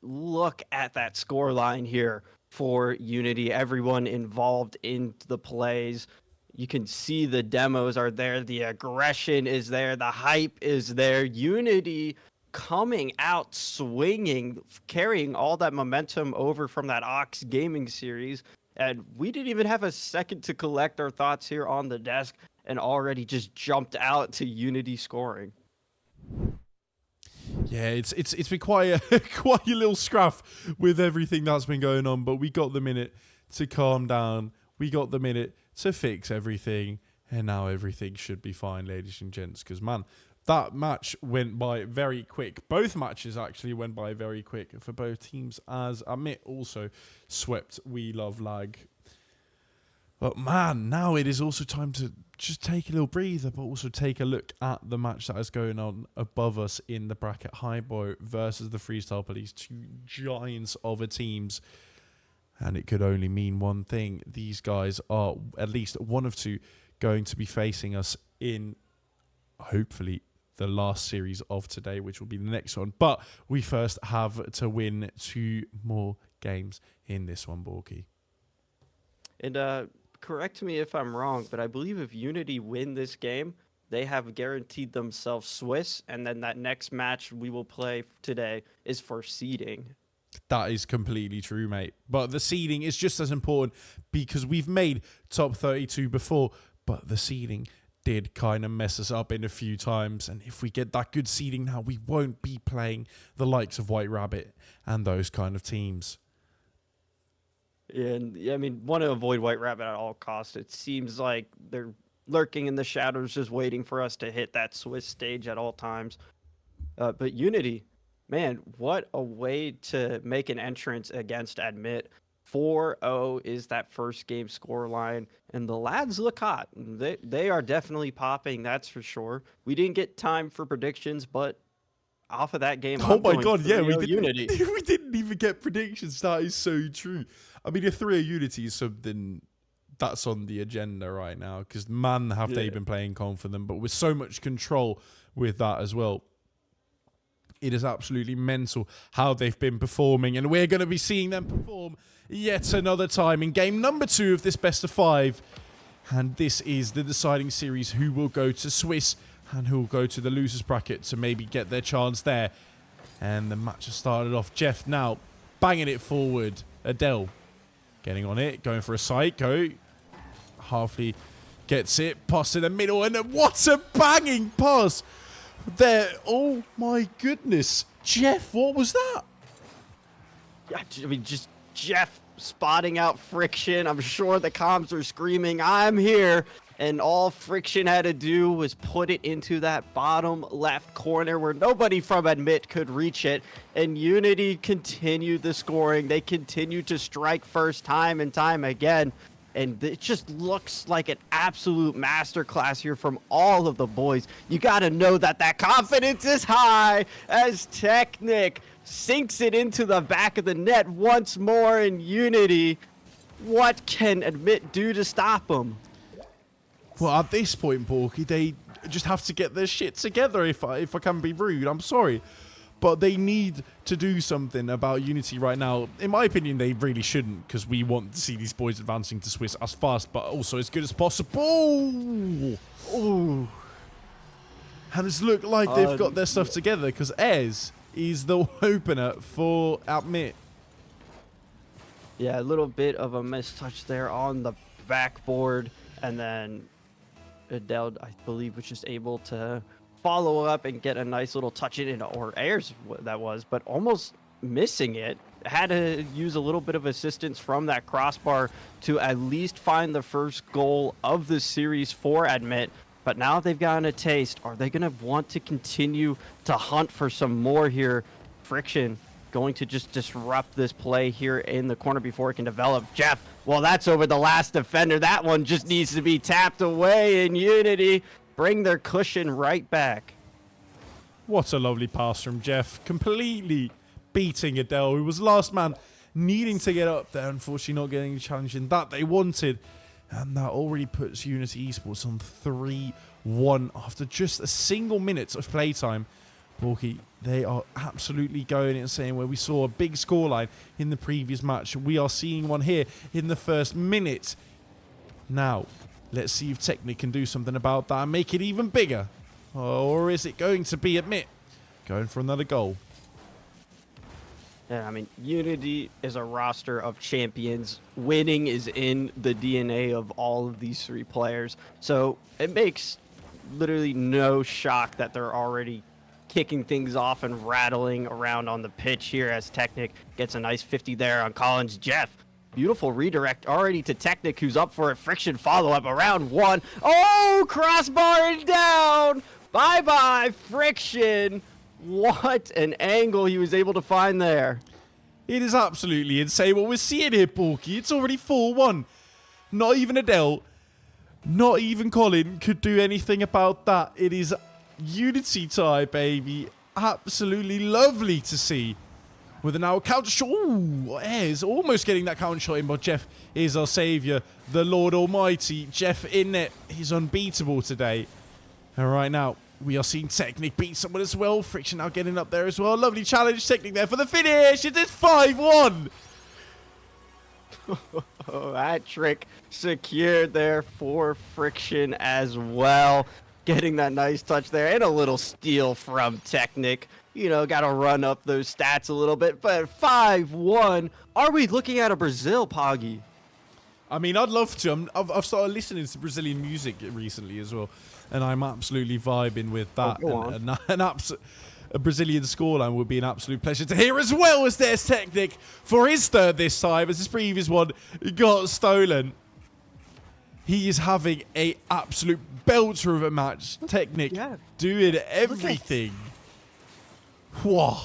look at that score line here for Unity. Everyone involved in the plays. You can see the demos are there. The aggression is there. The hype is there. Unity coming out swinging, carrying all that momentum over from that Ox Gaming series. And we didn't even have a second to collect our thoughts here on the desk, and already just jumped out to Unity scoring. Yeah, it's been quite a little scruff with everything that's been going on, but we got the minute to calm down. We got the minute to fix everything, and now everything should be fine, ladies and gents. Because man, that match went by very quick. Both matches actually went by very quick for both teams, as Amit also swept We Love Lag. But man, now it is also time to just take a little breather, but also take a look at the match that is going on above us in the bracket. Highboy versus the Freestyle Police, 2 giants of a teams. And it could only mean one thing. These guys are at least one of 2 going to be facing us in, hopefully, the last series of today, which will be the next one. But we first have to win 2 more games in this one, Borky. And correct me if I'm wrong, but I believe if Unity win this game, they have guaranteed themselves Swiss, and then that next match we will play today is for seeding. That is completely true, mate. But the seeding is just as important because we've made top 32 before, but the seeding did kind of mess us up in a few times. And if we get that good seeding now, we won't be playing the likes of White Rabbit and those kind of teams. And I mean, want to avoid White Rabbit at all costs. It seems like they're lurking in the shadows, just waiting for us to hit that Swiss stage at all times. But Unity, man, what a way to make an entrance against Admit. 4-0 is that first game score line, and the lads look hot. They are definitely popping, that's for sure. We didn't get time for predictions, but off of that game, oh my god, yeah, we Unity. we didn't even get predictions. That is so true. I mean, a 3-0 Unity is something that's on the agenda right now because man, have they been playing confident, but with so much control with that as well. It is absolutely mental how they've been performing, and we're going to be seeing them perform yet another time in game number 2 of this best of 5. And this is the deciding series who will go to Swiss and who will go to the losers bracket to maybe get their chance there. And the match has started off. Jeff now banging it forward. Adele getting on it, going for a psycho. Halfley gets it, pass in the middle, and what a banging pass there. Oh my goodness. Jeff, what was that? I mean, just Jeff spotting out Friction. I'm sure the comms are screaming, I'm here. And all Friction had to do was put it into that bottom left corner where nobody from Admit could reach it. And Unity continued the scoring. They continued to strike first time and time again. and it just looks like an absolute masterclass here from all of the boys. You got to know that that confidence is high as Technic sinks it into the back of the net once more in Unity. What can Admit do to stop him? Well, at this point, Porky, they just have to get their shit together, if I can be rude. I'm sorry. But they need to do something about Unity right now. In my opinion, they really shouldn't, because we want to see these boys advancing to Swiss as fast, but also as good as possible. Ooh. And it's looked like they've got their stuff together, because Ez is the opener for Admit. Yeah, a little bit of a mistouch there on the backboard, and then Adele, I believe, was just able to follow up and get a nice little touch in, or airs that was, but almost missing it. Had to use a little bit of assistance from that crossbar to at least find the first goal of the series for Admit. But now they've gotten a taste. Are they going to want to continue to hunt for some more here? Friction going to just disrupt this play here in the corner before it can develop. Jeff, well, that's over the last defender. That one just needs to be tapped away in Unity. Bring their cushion right back. What a lovely pass from Jeff. Completely beating Adele, who was last man, needing to get up there. Unfortunately, not getting the challenge in that they wanted. And that already puts Unity Esports on 3-1 after just a single minute of playtime. Porky, they are absolutely going insane. Where we saw a big scoreline in the previous match, we are seeing one here in the first minute. Now, let's see if Technic can do something about that and make it even bigger. Or is it going to be Admit going for another goal? Yeah, I mean, Unity is a roster of champions. Winning is in the DNA of all of these three players. So it makes literally no shock that they're already kicking things off and rattling around on the pitch here as Technic gets a nice 50 there on Collins. Jeff, beautiful redirect already to Technic, who's up for a Friction follow-up around one. Oh, crossbar and down. Bye-bye, Friction. What an angle he was able to find there. It is absolutely insane what we're seeing here, Porky. It's already 4-1. Not even Adele, not even Colin could do anything about that. It is Unity tie, baby. Absolutely lovely to see. With an now counter shot. Ooh, Ez almost getting that counter shot in, but Jeff is our saviour. The Lord Almighty. Jeff in net. He's unbeatable today. And right now, we are seeing Technic beat someone as well. Friction now getting up there as well. Lovely challenge. Technic there for the finish. It is 5-1. Oh, that trick secured there for Friction as well. Getting that nice touch there and a little steal from Technic. You know, got to run up those stats a little bit. But 5-1. Are we looking at a Brazil, Poggy? I mean, I'd love to. I've started listening to Brazilian music recently as well, and I'm absolutely vibing with that. A Brazilian scoreline would be an absolute pleasure to hear, as well as there's Technic for his third this time, as his previous one got stolen. He is having a absolute belter of a match. Technic doing everything. Whoa.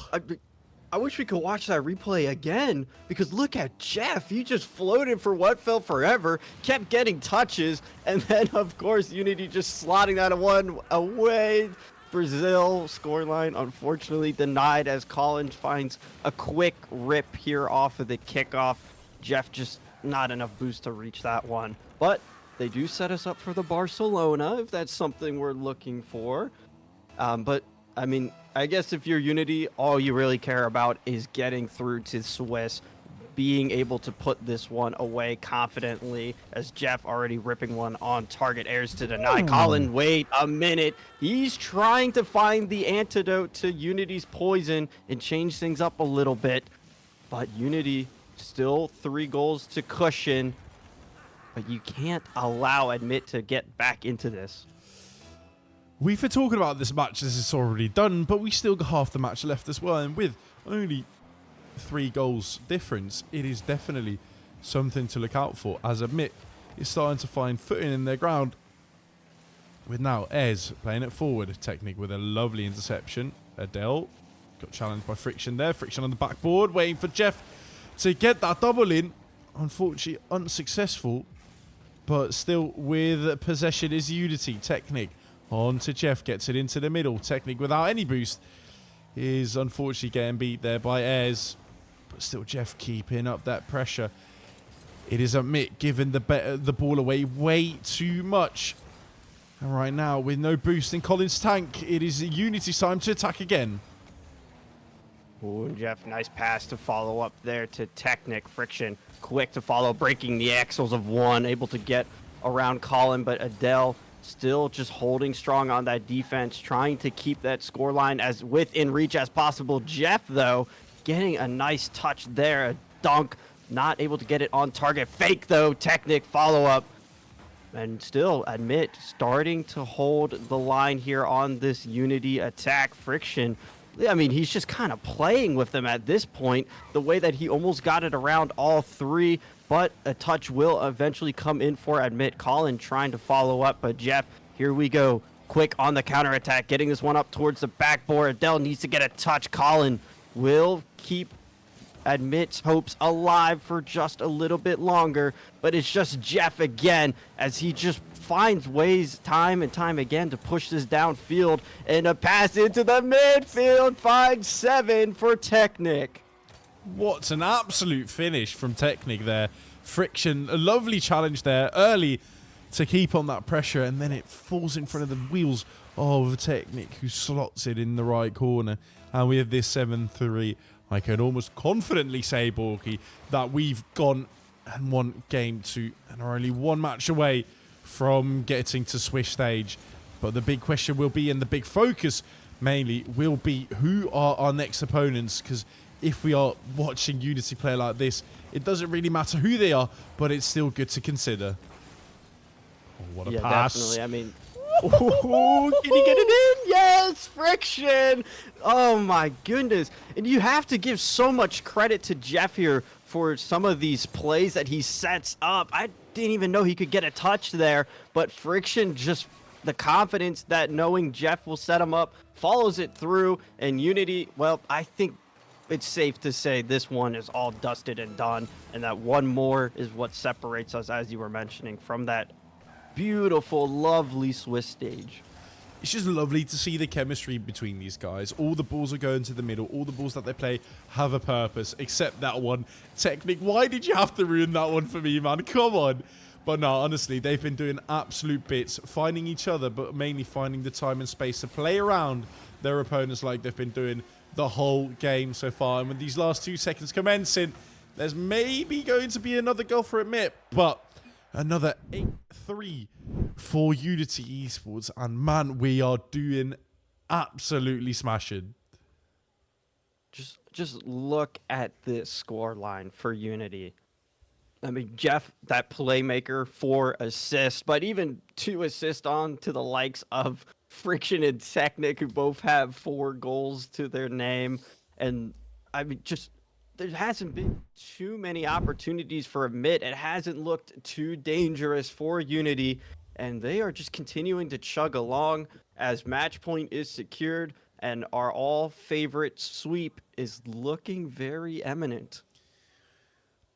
I wish we could watch that replay again, because look at Jeff. He just floated for what felt forever, kept getting touches, and then, of course, Unity just slotting that one away. Brazil scoreline unfortunately denied as Collins finds a quick rip here off of the kickoff. Jeff just not enough boost to reach that one. But they do set us up for the Barcelona, if that's something we're looking for. But, I mean, I guess if you're Unity, all you really care about is getting through to Swiss, being able to put this one away confidently, as Jeff already ripping one on target, airs to deny. Colin, wait a minute. He's trying to find the antidote to Unity's poison and change things up a little bit. But Unity still 3 goals to cushion. But you can't allow Admit to get back into this. We've been talking about this match as it's already done, but we still got half the match left as well. And with only 3 goals difference, it is definitely something to look out for, as Admit is starting to find footing in their ground. With now Ez playing it forward. Technic with a lovely interception. Adele got challenged by Friction there. Friction on the backboard, waiting for Jeff to get that double in. Unfortunately, unsuccessful. but still with possession is Unity. Technic on to Jeff, gets it into the middle. Technic without any boost is unfortunately getting beat there by Ayres, but still Jeff keeping up that pressure. It is Amit giving the ball away way too much. And right now, with no boost in Colin's tank, it is Unity's time to attack again. Ooh, and Jeff, nice pass to follow up there to Technic. Friction, quick to follow, breaking the axles of one, able to get around Colin, but Adele still just holding strong on that defense, trying to keep that scoreline as within reach as possible. Jeff, though, getting a nice touch there, a dunk, not able to get it on target. Fake, though, Technic follow-up. And still, Admit starting to hold the line here on this Unity attack. Friction, I mean, he's just kind of playing with them at this point, the way that he almost got it around all three, but a touch will eventually come in for Admit. Colin trying to follow up, but Jeff, here we go. Quick on the counterattack, getting this one up towards the backboard. Adele needs to get a touch. Colin will keep Admit's hopes alive for just a little bit longer, but it's just Jeff again as he just finds ways time and time again to push this downfield, and a pass into the midfield finds 7 for Technic. What an absolute finish from Technic there. Friction, a lovely challenge there early to keep on that pressure, and then it falls in front of the wheels of Technic, who slots it in the right corner. And we have this 7-3. I can almost confidently say, Borky, that we've gone and won game 2 and are only one match away from getting to Swiss stage. But the big question will be, and the big focus mainly, will be who are our next opponents, because if we are watching Unity play like this, it doesn't really matter who they are, but it's still good to consider. Oh, what a pass. Definitely. I mean, ooh, can he get it in? Yes, Friction. Oh my goodness. And you have to give so much credit to Jeff here for some of these plays that he sets up. I didn't even know he could get a touch there, but Friction, just the confidence that knowing Jeff will set him up, follows it through, and Unity, well, I think it's safe to say this one is all dusted and done, and that one more is what separates us, as you were mentioning, from that beautiful, lovely Swiss stage. It's just lovely to see the chemistry between these guys. All the balls are going to the middle. All the balls that they play have a purpose, except that one. Technic, why did you have to ruin that one for me, man? Come on. But no, honestly, they've been doing absolute bits, finding each other, but mainly finding the time and space to play around their opponents like they've been doing the whole game so far. And with these last 2 seconds commencing, there's maybe going to be another goal for Admit, but another 8-3 for Unity Esports. And man, we are doing absolutely smashing. Just look at this score line for Unity. I mean, Jeff, that playmaker, 4 assists, but even 2 assists on to the likes of Friction and Technic, who both have 4 goals to their name. And I mean, just there hasn't been too many opportunities for Admit. It hasn't looked too dangerous for Unity, and they are just continuing to chug along as match point is secured, and our all favorite sweep is looking very imminent.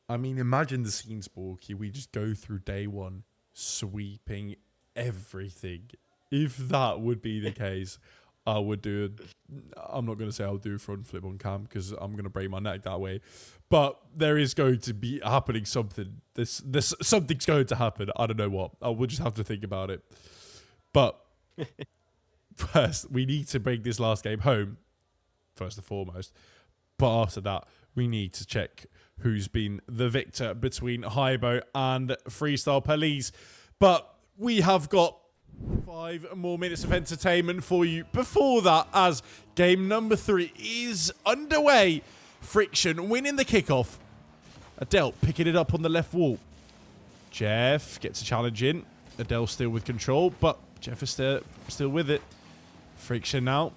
I mean, imagine the scenes, Borky. We just go through day 1 sweeping everything. If that would be the case, I would do it. I'm not going to say I'll do a front flip on cam because I'm going to break my neck that way. But there is going to be happening something. This something's going to happen. I don't know what. I will just have to think about it. But first, we need to bring this last game home, first and foremost. But after that, we need to check who's been the victor between Hybo and Freestyle Police. But we have got 5 more minutes of entertainment for you before that, as game number 3 is underway. Friction winning the kickoff. Adele picking it up on the left wall. Jeff gets a challenge in. Adele still with control, but Jeff is still with it. Friction now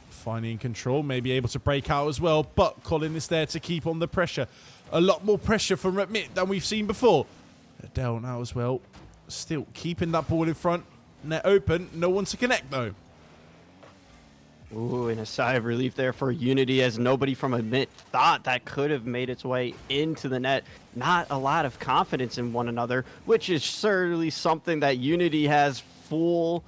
finding control, maybe able to break out as well, but Colin is there to keep on the pressure. A lot more pressure from Admit than we've seen before. Adele now as well, still keeping that ball in front. Net open, no one to connect though. Ooh, and a sigh of relief there for Unity, as nobody from Admit thought that could have made its way into the net. Not a lot of confidence in one another, which is certainly something that Unity has full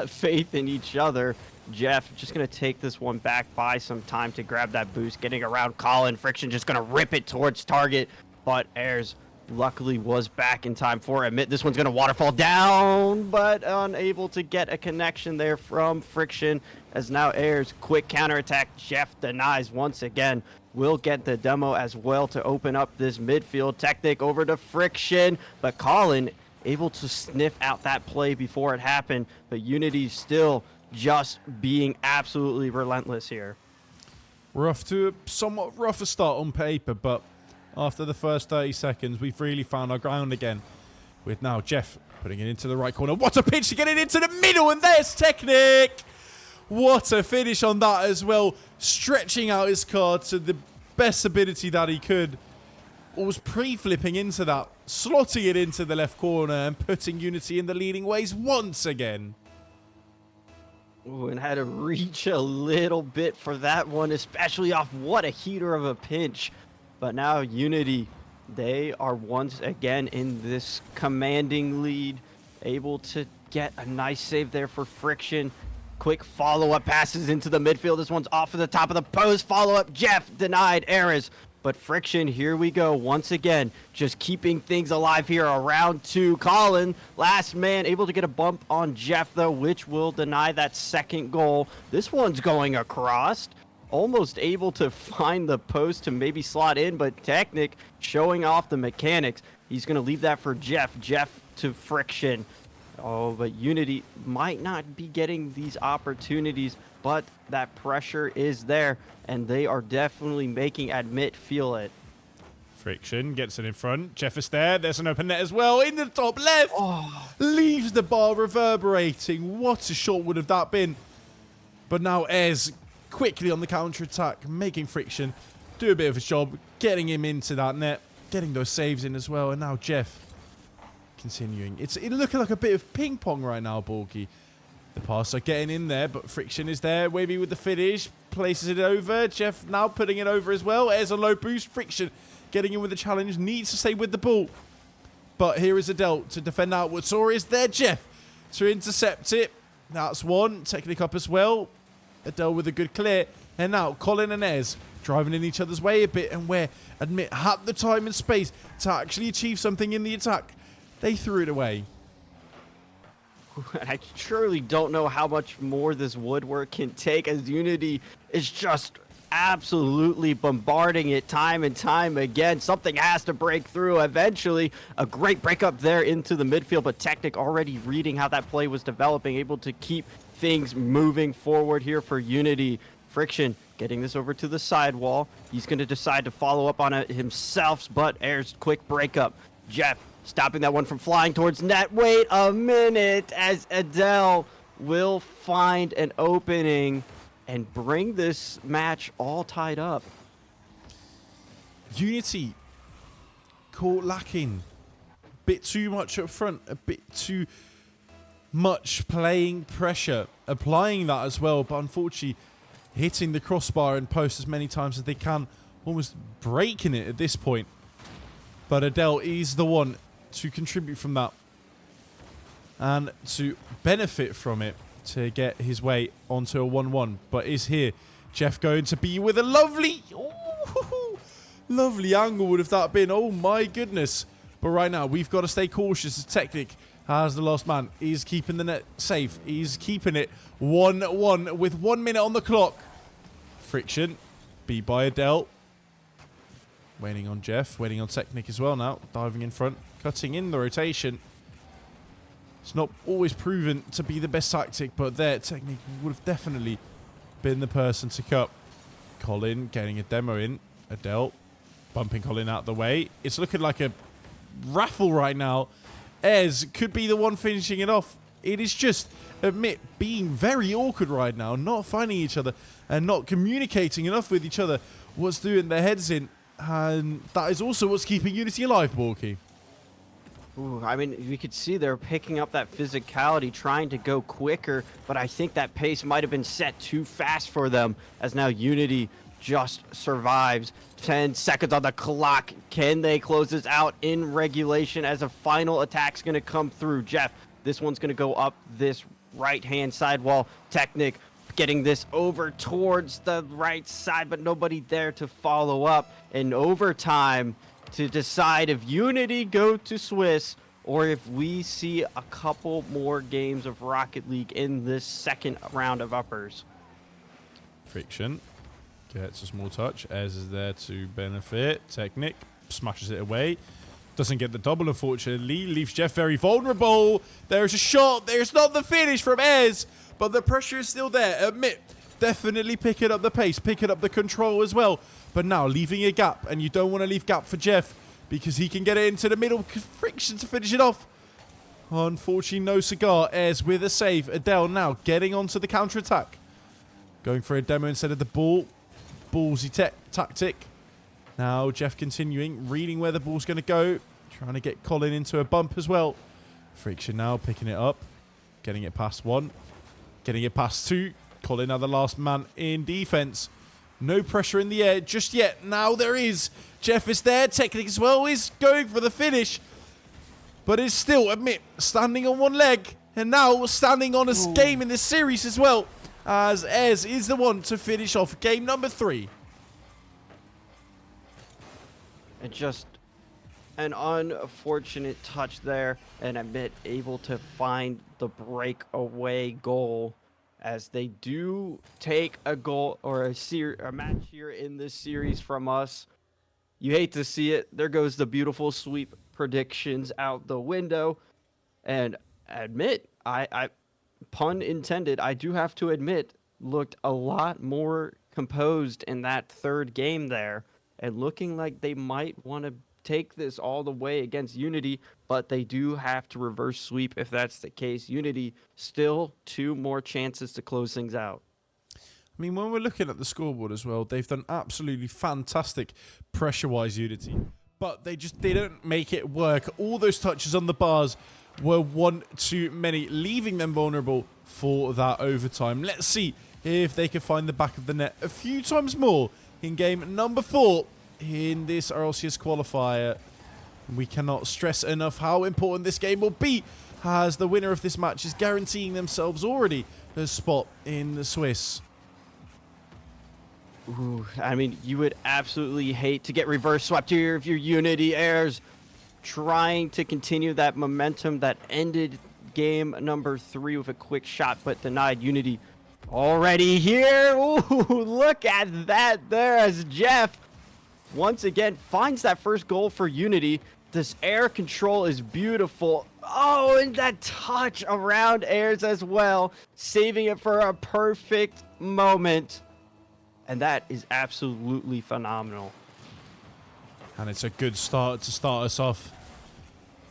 faith in each other. Jeff just going to take this one back, buy some time to grab that boost, getting around Colin. Friction just going to rip it towards target, but Ayers luckily was back in time for Admit. This one's going to waterfall down, but unable to get a connection there from Friction, as now Ayers quick counterattack. Jeff denies once again. Will get the demo as well to open up this midfield. Technic over to Friction, but Colin able to sniff out that play before it happened, but Unity still just being absolutely relentless here. We're off to a somewhat rougher start on paper, but after the first 30 seconds, we've really found our ground again. With now Jeff putting it into the right corner. What a pitch to get it into the middle, and there's Technic! What a finish on that as well. Stretching out his card to the best ability that he could. Was pre-flipping into that, slotting it into the left corner and putting Unity in the leading ways once again. Ooh, and had to reach a little bit for that one, especially off what a heater of a pinch. But now Unity, they are once again in this commanding lead, able to get a nice save there for Friction. Quick follow-up passes into the midfield. This one's off of the top of the post. Follow-up, Jeff denied Ares. But Friction, here we go once again, just keeping things alive here around 2. Colin, last man, able to get a bump on Jeff, though, which will deny that second goal. This one's going across, almost able to find the post to maybe slot in, but Technic showing off the mechanics. He's going to leave that for Jeff. Jeff to Friction. Oh, but Unity might not be getting these opportunities, but that pressure is there, and they are definitely making Admit feel it. Friction gets it in front. Jeff is there. There's an open net as well in the top left. Oh. Leaves the bar reverberating. What a shot would have that been? But now Ez quickly on the counter-attack, making Friction do a bit of his job, getting him into that net, getting those saves in as well, and now Jeff continuing. It's looking like a bit of ping pong right now, Borky. The pass are getting in there, but Friction is there, maybe with the finish, places it over. Jeff now putting it over as well. There's a low boost. Friction getting in with the challenge, needs to stay with the ball. But here is Adele to defend outwards. Or is there Jeff to intercept it? That's one. Technic up as well. Adele with a good clear. And now Colin and Ez driving in each other's way a bit, and where Admit had the time and space to actually achieve something in the attack, they threw it away. I surely don't know how much more this woodwork can take, as Unity is just absolutely bombarding it time and time again. Something has to break through eventually. A great breakup there into the midfield, but Technic already reading how that play was developing, able to keep things moving forward here for Unity. Friction getting this over to the sidewall. He's going to decide to follow up on it himself, but Ayers quick breakup. Jeff stopping that one from flying towards net. Wait a minute, as Adele will find an opening and bring this match all tied up. Unity caught lacking. A bit too much up front. A bit too much playing pressure. Applying that as well, but unfortunately hitting the crossbar and post as many times as they can. Almost breaking it at this point. But Adele is the one to contribute from that and to benefit from it to get his way onto a 1-1. But is here Jeff going to be with a lovely, lovely angle would have that been. Oh my goodness. But right now we've got to stay cautious as Technic as the last man. He's keeping the net safe. He's keeping it 1-1 with 1 minute on the clock. Friction beat by Adele. Waiting on Jeff, waiting on Technic as well now. Diving in front, cutting in the rotation. It's not always proven to be the best tactic, but there, Technic would have definitely been the person to cut. Colin getting a demo in. Adele bumping Colin out the way. It's looking like a raffle right now. Ez could be the one finishing it off. It is just, Admit, being very awkward right now, not finding each other and not communicating enough with each other. What's doing their heads in. And that is also what's keeping Unity alive, Borky. Ooh, I mean, we could see they're picking up that physicality, trying to go quicker, but I think that pace might have been set too fast for them, as now Unity just survives. 10 seconds on the clock. Can they close this out in regulation as a final attack's going to come through? Jeff, this one's going to go up this right-hand side wall. Technic getting this over towards the right side, but nobody there to follow up. In overtime, to decide if Unity go to Swiss or if we see a couple more games of Rocket League in this second round of uppers. Friction gets a small touch. Ez is there to benefit. Technic smashes it away. Doesn't get the double, unfortunately. Leaves Jeff very vulnerable. There's a shot. There's not the finish from Ez, but the pressure is still there. Admit, definitely picking up the pace, picking up the control as well. But now leaving a gap, and you don't want to leave gap for Jeff because he can get it into the middle. Friction to finish it off. Unfortunately, no cigar. Ez with a save. Adele now getting onto the counter-attack. Going for a demo instead of the ball. Ballsy tactic. Now Jeff continuing, reading where the ball's going to go. Trying to get Colin into a bump as well. Friction now picking it up. Getting it past one. Getting it past two. Colin now the last man in defense. No pressure in the air just yet. Now there is. Jeff is there. Technic as well is going for the finish. But is still, admit, standing on one leg. And now standing on a game in this series as well. As Ez is the one to finish off game number 3. And just an unfortunate touch there. And Admit able to find the breakaway goal. As they do take a goal or a match here in this series from us. You hate to see it. There goes the beautiful sweep predictions out the window. And Admit, I pun intended, I do have to admit, looked a lot more composed in that third game there. And looking like they might want to take this all the way against Unity, but they do have to reverse sweep if that's the case. Unity still 2 more chances to close things out. I mean, when we're looking at the scoreboard as well, they've done absolutely fantastic pressure-wise, Unity. But they don't make it work. All those touches on the bars were one too many, leaving them vulnerable for that overtime. Let's see if they can find the back of the net a few times more in game number 4 in this RLCS qualifier. We cannot stress enough how important this game will be, as the winner of this match is guaranteeing themselves already a spot in the Swiss. Ooh, I mean, you would absolutely hate to get reverse swept here if you're Unity Airs trying to continue that momentum that ended game number 3 with a quick shot, but denied. Unity already here. Ooh, look at that there as Jeff once again finds that first goal for Unity. This air control is beautiful. Oh, and that touch around Airs as well, saving it for a perfect moment. And that is absolutely phenomenal. And it's a good start to start us off.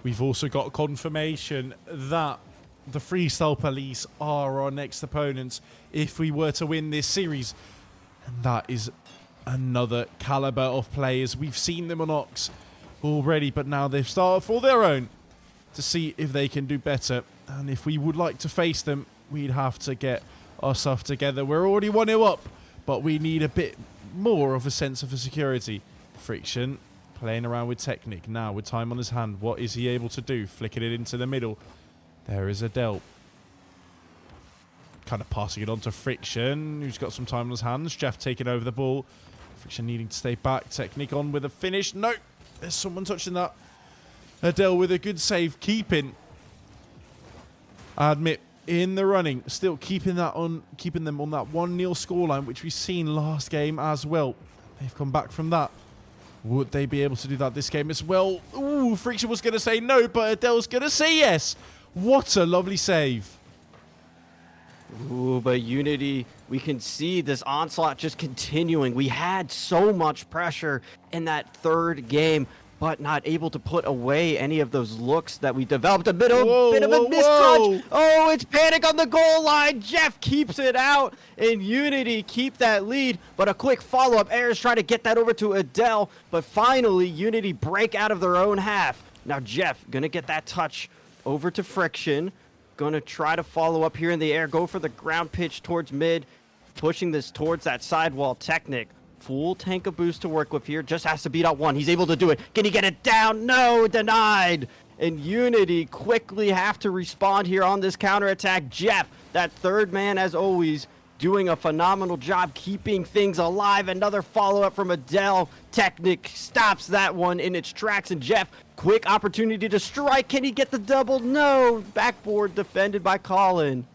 We've also got confirmation that the Freestyle Police are our next opponents if we were to win this series. And that is another caliber of players. We've seen them on Ox already, but now they've started for their own to see if they can do better. And if we would like to face them, we'd have to get our stuff together. We're already 1-0 up, but we need a bit more of a sense of security. Friction playing around with Technic now with time on his hand. What is he able to do? Flicking it into the middle. There is Adele. Kind of passing it on to Friction, who's got some time on his hands. Jeff taking over the ball. Friction needing to stay back. Technic on with a finish. No, there's someone touching that. Adele with a good save, keeping. I admit, in the running, still keeping them on that 1-0 scoreline, which we've seen last game as well. They've come back from that. Would they be able to do that this game as well? Ooh, Friction was going to say no, but Adele's going to say yes. What a lovely save. Ooh, but Unity, we can see this onslaught just continuing. We had so much pressure in that third game, but not able to put away any of those looks that we developed. A bit of a mistouch. Oh, it's panic on the goal line. Jeff keeps it out, and Unity keep that lead. But a quick follow-up. Airs trying to get that over to Adele, but finally Unity break out of their own half. Now Jeff gonna get that touch over to Friction. Gonna try to follow up here in the air. Go for the ground pitch towards mid. Pushing this towards that sidewall. Technic. Full tank of boost to work with here. Just has to beat out one. He's able to do it. Can he get it down? No, denied. And Unity quickly have to respond here on this counterattack. Jeff, that third man as always, doing a phenomenal job keeping things alive. Another follow-up from Adele. Technic stops that one in its tracks. And Jeff, quick opportunity to strike. Can he get the double? No. Backboard defended by Colin.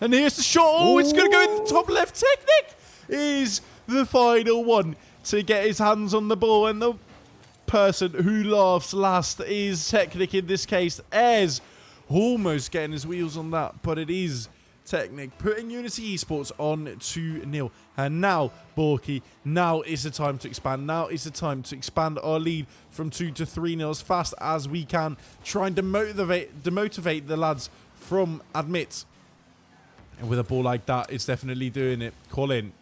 And here's the shot. Oh, it's going to go in the top left. Technic is the final one to get his hands on the ball. And the person who laughs last is Technic in this case. Airs almost getting his wheels on that, but it is Technic putting Unity Esports on 2-0. And now, Borky, now is the time to expand. Now is the time to expand our lead from 2 to 3-0 as fast as we can. Trying to demotivate the lads from Admit. And with a ball like that, it's definitely doing it. Colin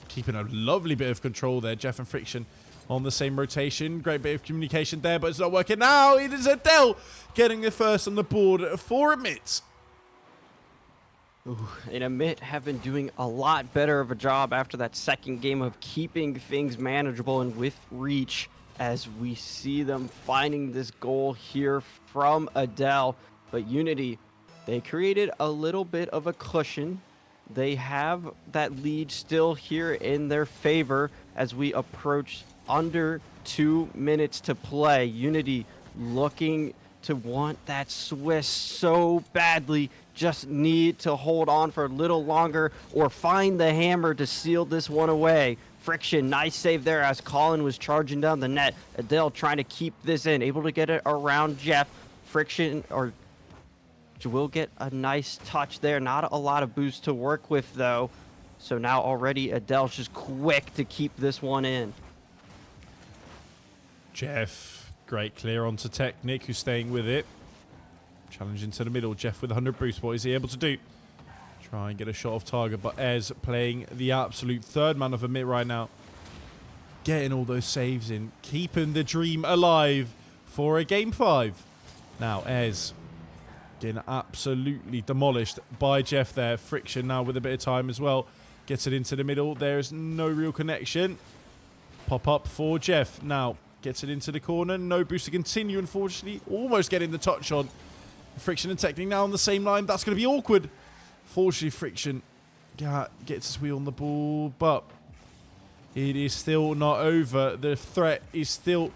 keeping a lovely bit of control there. Jeff and Friction on the same rotation. Great bit of communication there, but it's not working now. It is Adele getting the first on the board for Admit. And Admit have been doing a lot better of a job after that second game of keeping things manageable and with reach as we see them finding this goal here from Adele. But Unity, they created a little bit of a cushion. They have that lead still here in their favor as we approach under 2 minutes to play. Unity looking to want that Swiss so badly. Just need to hold on for a little longer or find the hammer to seal this one away. Friction, nice save there as Colin was charging down the net. Adele trying to keep this in, able to get it around Jeff. Friction, or will get a nice touch there. Not a lot of boost to work with, though. So now already Adele's just quick to keep this one in. Jeff, great clear onto Technic, who's staying with it. Challenge into the middle. Jeff with 100 boost. What is he able to do? Try and get a shot off target, but Ez playing the absolute third man of Admit right now. Getting all those saves in. Keeping the dream alive for a game 5. Now, Ez getting absolutely demolished by Jeff there. Friction now with a bit of time as well. Gets it into the middle. There's no real connection. Pop up for Jeff. Now, gets it into the corner. No boost to continue, unfortunately. Almost getting the touch on. Friction and Technic now on the same line. That's going to be awkward. Fortunately, Friction gets his wheel on the ball, but it is still not over. The threat is still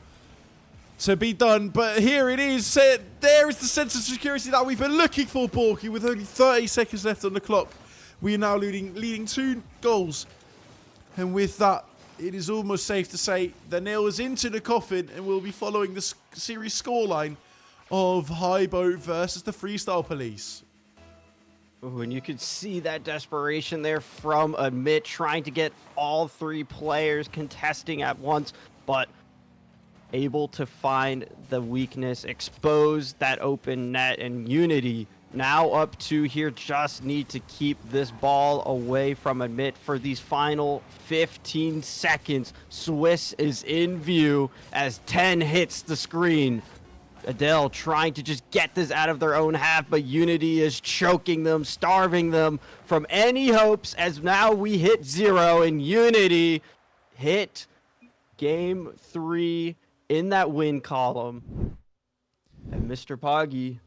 to be done, but here it is. There is the sense of security that we've been looking for, Borky, with only 30 seconds left on the clock. We are now leading 2 goals, and with that, it is almost safe to say the nail is into the coffin, and we'll be following the series scoreline of Highboat versus the Freestyle Police. Ooh, and you could see that desperation there from Admit, trying to get all 3 players contesting at once, but able to find the weakness, expose that open net, and Unity now up 2 here just need to keep this ball away from Admit for these final 15 seconds. Swiss is in view as 10 hits the screen. Adele trying to just get this out of their own half, but Unity is choking them, starving them from any hopes as now we hit 0 and Unity hit game 3 in that win column. And Mr. Poggy,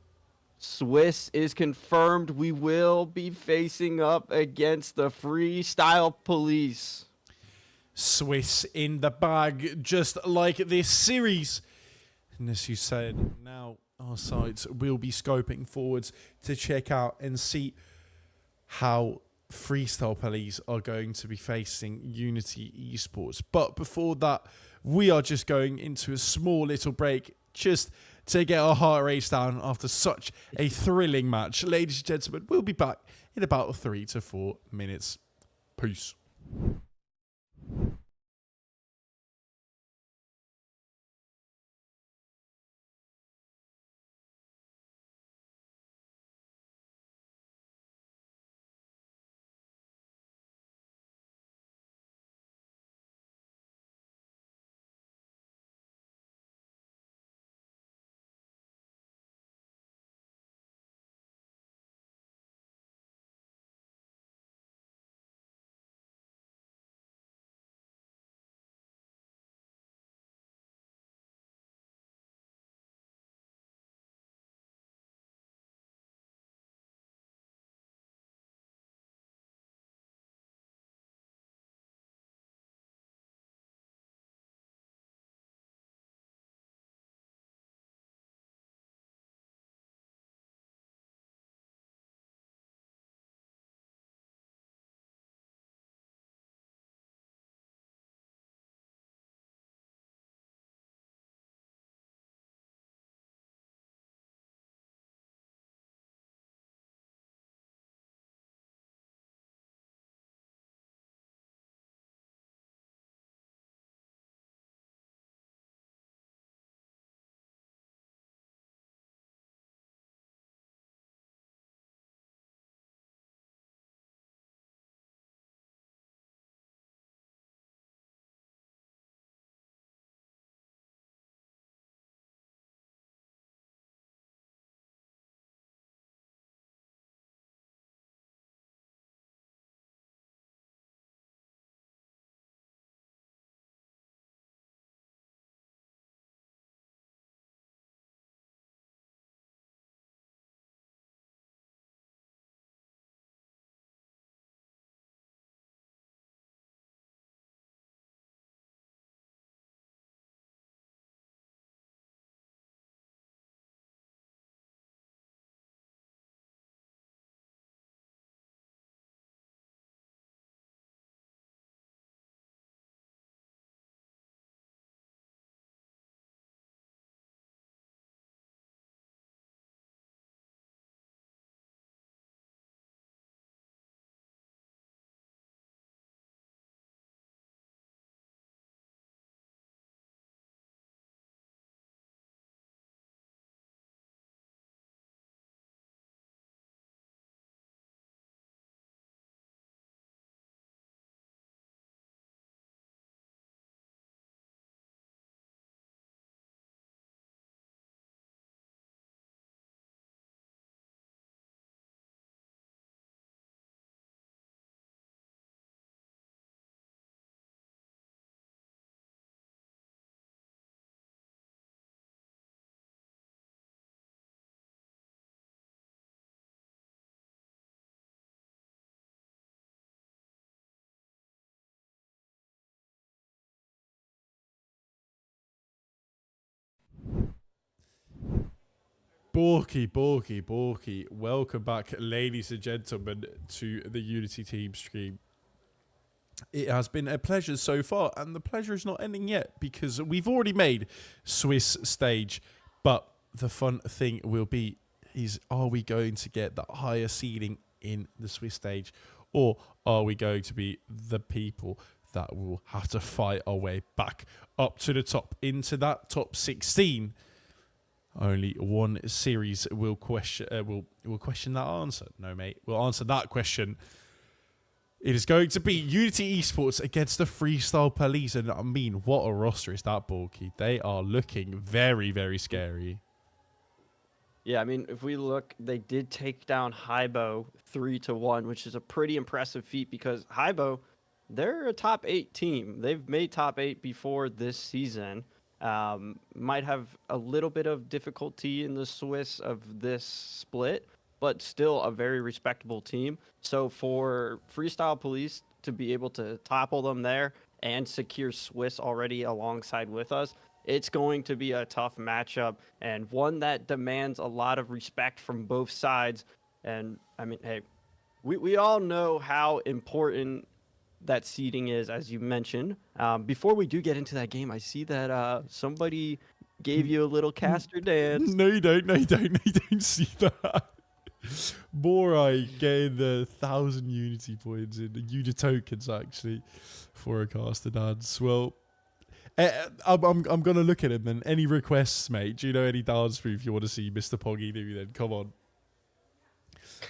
Swiss is confirmed. We will be facing up against the Freestyle Police. Swiss in the bag, just like this series. And as you said, now our sides will be scoping forwards to check out and see how Freestyle Police are going to be facing Unity Esports. But before that, we are just going into a small little break just to get our heart rates down after such a thrilling match. Ladies and gentlemen, we'll be back in about 3 to 4 minutes. Peace. Borky. Welcome back, ladies and gentlemen, to the Unity team stream. It has been a pleasure so far, and the pleasure is not ending yet because we've already made Swiss stage. But the fun thing will be is, are we going to get the higher seeding in the Swiss stage, or are we going to be the people that will have to fight our way back up to the top into that top 16? Only one series will question will question that answer. No, mate, we'll answer that question. It is going to be Unity Esports against the Freestyle Police. And I mean, what a roster is that, Borky? They are looking very, very scary. Yeah, I mean, if we look, they did take down Hybo 3-1, which is a pretty impressive feat because Hybo, they're a top 8 team. They've made top 8 before this season. Might have a little bit of difficulty in the Swiss of this split, but still a very respectable team. So for Freestyle Police to be able to topple them there and secure Swiss already alongside with us, it's going to be a tough matchup and one that demands a lot of respect from both sides. And I mean, hey, we all know how important that seeding is, as you mentioned. Before we do get into that game, I see that somebody gave you a little caster dance. No, you don't. No, you don't. No, you don't see that. Morai getting the 1,000 Unity points in the Unity tokens actually for a caster dance. Well, I'm gonna look at him then. Any requests, mate? Do you know any dance move you want to see Mr. Poggy do? Then come on.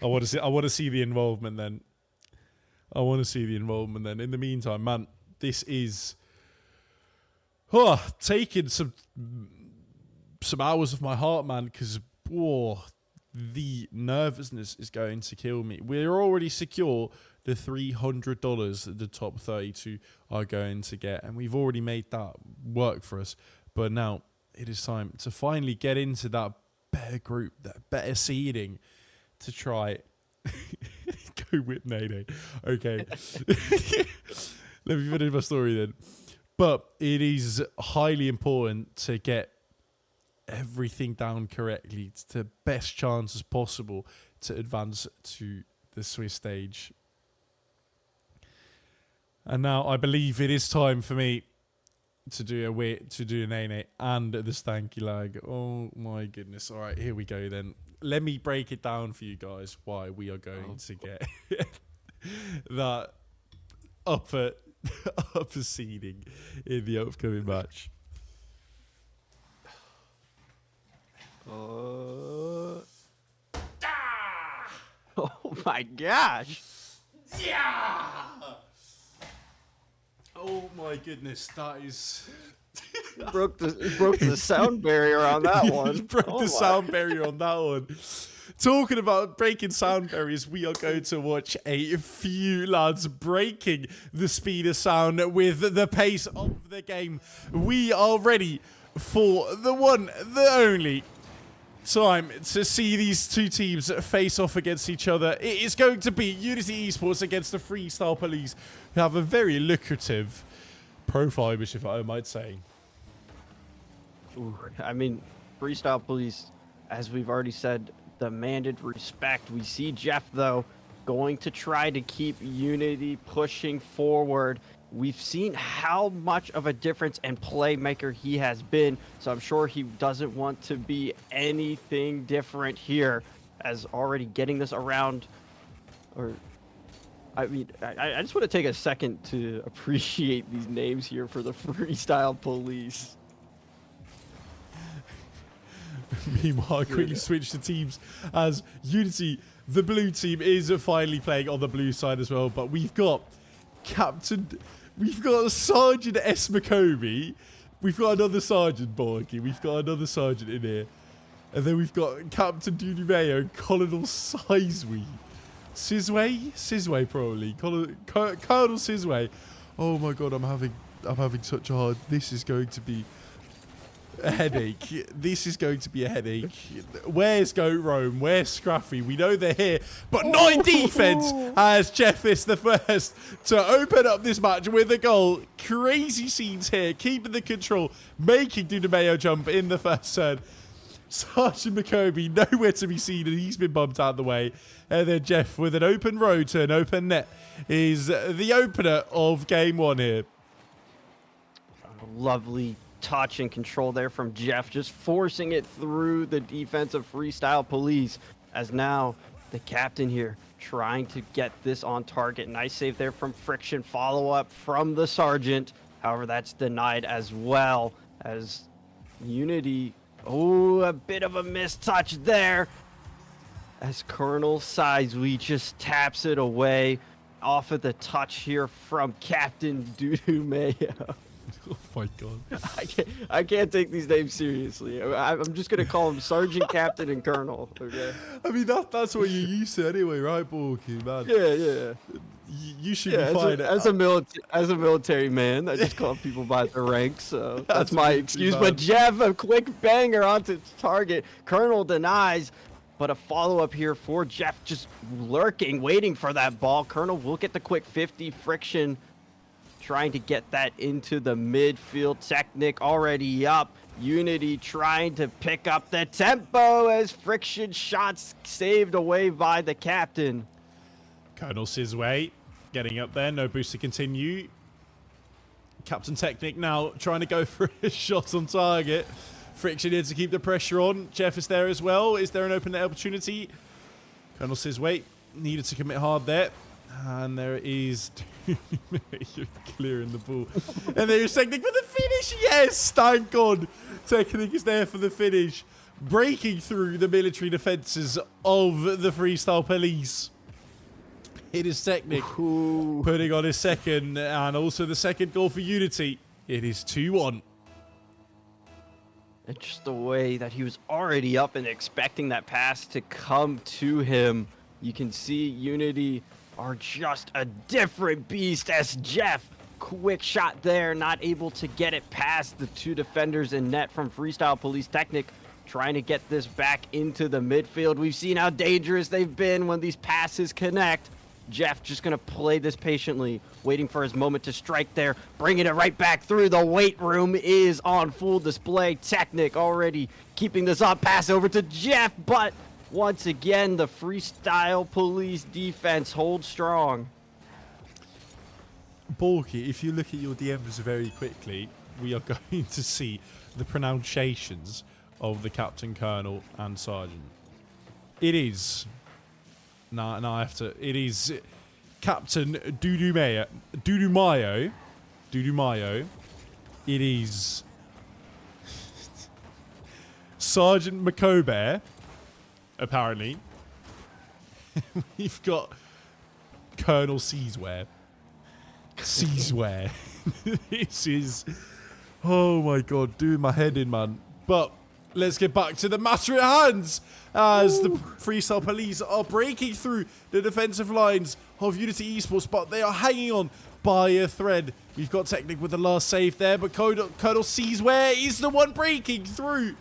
I want to see the involvement then. In the meantime, man, this is taking some hours of my heart, man, because the nervousness is going to kill me. We're already secure the $300 the top 32 are going to get, and we've already made that work for us. But now it is time to finally get into that better group, that better seeding, to try go with Nene. Okay. Let me finish my story then. But it is highly important to get everything down correctly to the best chances possible to advance to the Swiss stage. And now I believe it is time for me to do a Nene and the stanky lag. Oh my goodness. All right, here we go then. Let me break it down for you guys why we are going to get that upper seeding in the upcoming match. Oh my gosh. Yeah. Oh my goodness, that is broke the sound barrier on that one. You broke the sound barrier on that one. Talking about breaking sound barriers, we are going to watch a few lads breaking the speed of sound with the pace of the game. We are ready for the one, the only time to see these two teams face off against each other. It is going to be Unity Esports against the Freestyle Police, who have a very lucrative profile image, if I might say. Ooh, I mean, Freestyle Police, as we've already said, demanded respect. We see Jeff, though, going to try to keep Unity pushing forward. We've seen how much of a difference and playmaker he has been, so I'm sure he doesn't want to be anything different here, as already getting this around. Or, I mean, I just want to take a second to appreciate these names here for the Freestyle Police. Meanwhile, I quickly switch to teams as Unity, the blue team, is finally playing on the blue side as well. But we've got Sergeant S. McCovey. We've got another Sergeant Borky. We've got another Sergeant in here. And then we've got Captain Dunimeo, Colonel Sizwe. Sizway probably. Colonel Sizway. Oh my god, I'm having such a hard. This is going to be a headache. This is going to be a headache. Where's Goat Rome? Where's Scruffy? We know they're here, but not in defense. As Jeff is the first to open up this match with a goal. Crazy scenes here, keeping the control, making Dunimeo jump in the first turn. Sergeant McCoby nowhere to be seen, and he's been bumped out of the way. And then Jeff with an open road to an open net is the opener of game 1 here. Lovely touch and control there from Jeff, just forcing it through the defensive freestyle police, as now the captain here trying to get this on target. Nice save there from Friction, follow up from the sergeant. However, that's denied as well, as Unity, oh, a bit of a mistouch there, as Colonel Sizwe just taps it away off of the touch here from Captain Dudu Mayo. Oh my god. I can't take these names seriously. I'm just going to call them Sergeant, Captain, and Colonel, okay? I mean, that's what you're used to anyway, right, Borky, man? Yeah. You should be fine. As a military man, I just call people by their ranks, so that's my excuse. bad. But Jeff, a quick banger onto target. Colonel denies, but a follow-up here for Jeff, just lurking, waiting for that ball. Colonel will get the quick 50. Friction trying to get that into the midfield. Technic already up. Unity trying to pick up the tempo as Friction shots saved away by the captain. Colonel Sizwe getting up there. No boost to continue. Captain Technic now trying to go for a shot on target. Friction here to keep the pressure on. Jeff is there as well. Is there an open net opportunity? Colonel Sizwe needed to commit hard there. And there is you're clearing the ball. And there's Technic for the finish. Yes, thank God. Technic is there for the finish. Breaking through the military defenses of the Freestyle Police. It is Technic putting on his second, and also the second goal for Unity. It is 2-1. And just the way that he was already up and expecting that pass to come to him. You can see Unity are just a different beast, as Jeff, quick shot there, not able to get it past the two defenders in net from Freestyle Police. Technic trying to get this back into the midfield. We've seen how dangerous they've been when these passes connect. Jeff just going to play this patiently, waiting for his moment to strike there, bringing it right back through. The weight room is on full display. Technic already keeping this up. Pass over to Jeff, but once again, the Freestyle Police defense holds strong. Borky, if you look at your DMs very quickly, we are going to see the pronunciations of the Captain, Colonel, and Sergeant. It is... No, I have to... It is Captain Dudu Mayo. It is Sergeant McCobear, apparently. We've got Colonel Sizwe. This is... Oh my god, doing my head in, man. But let's get back to the matter at hand, as the Freestyle Police are breaking through the defensive lines of Unity Esports, but they are hanging on by a thread. We've got Technic with the last save there, but Colonel Sizwe is the one breaking through.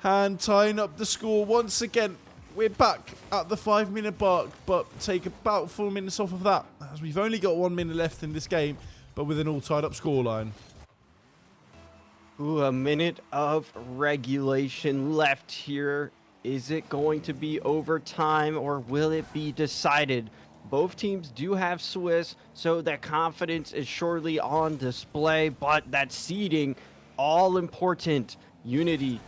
And tying up the score once again. We're back at the 5-minute mark, but take about 4 minutes off of that, as we've only got 1 minute left in this game, but with an all tied up scoreline. Ooh, a minute of regulation left here. Is it going to be overtime, or will it be decided? Both teams do have Swiss, so that confidence is surely on display, but that seeding, all important. Unity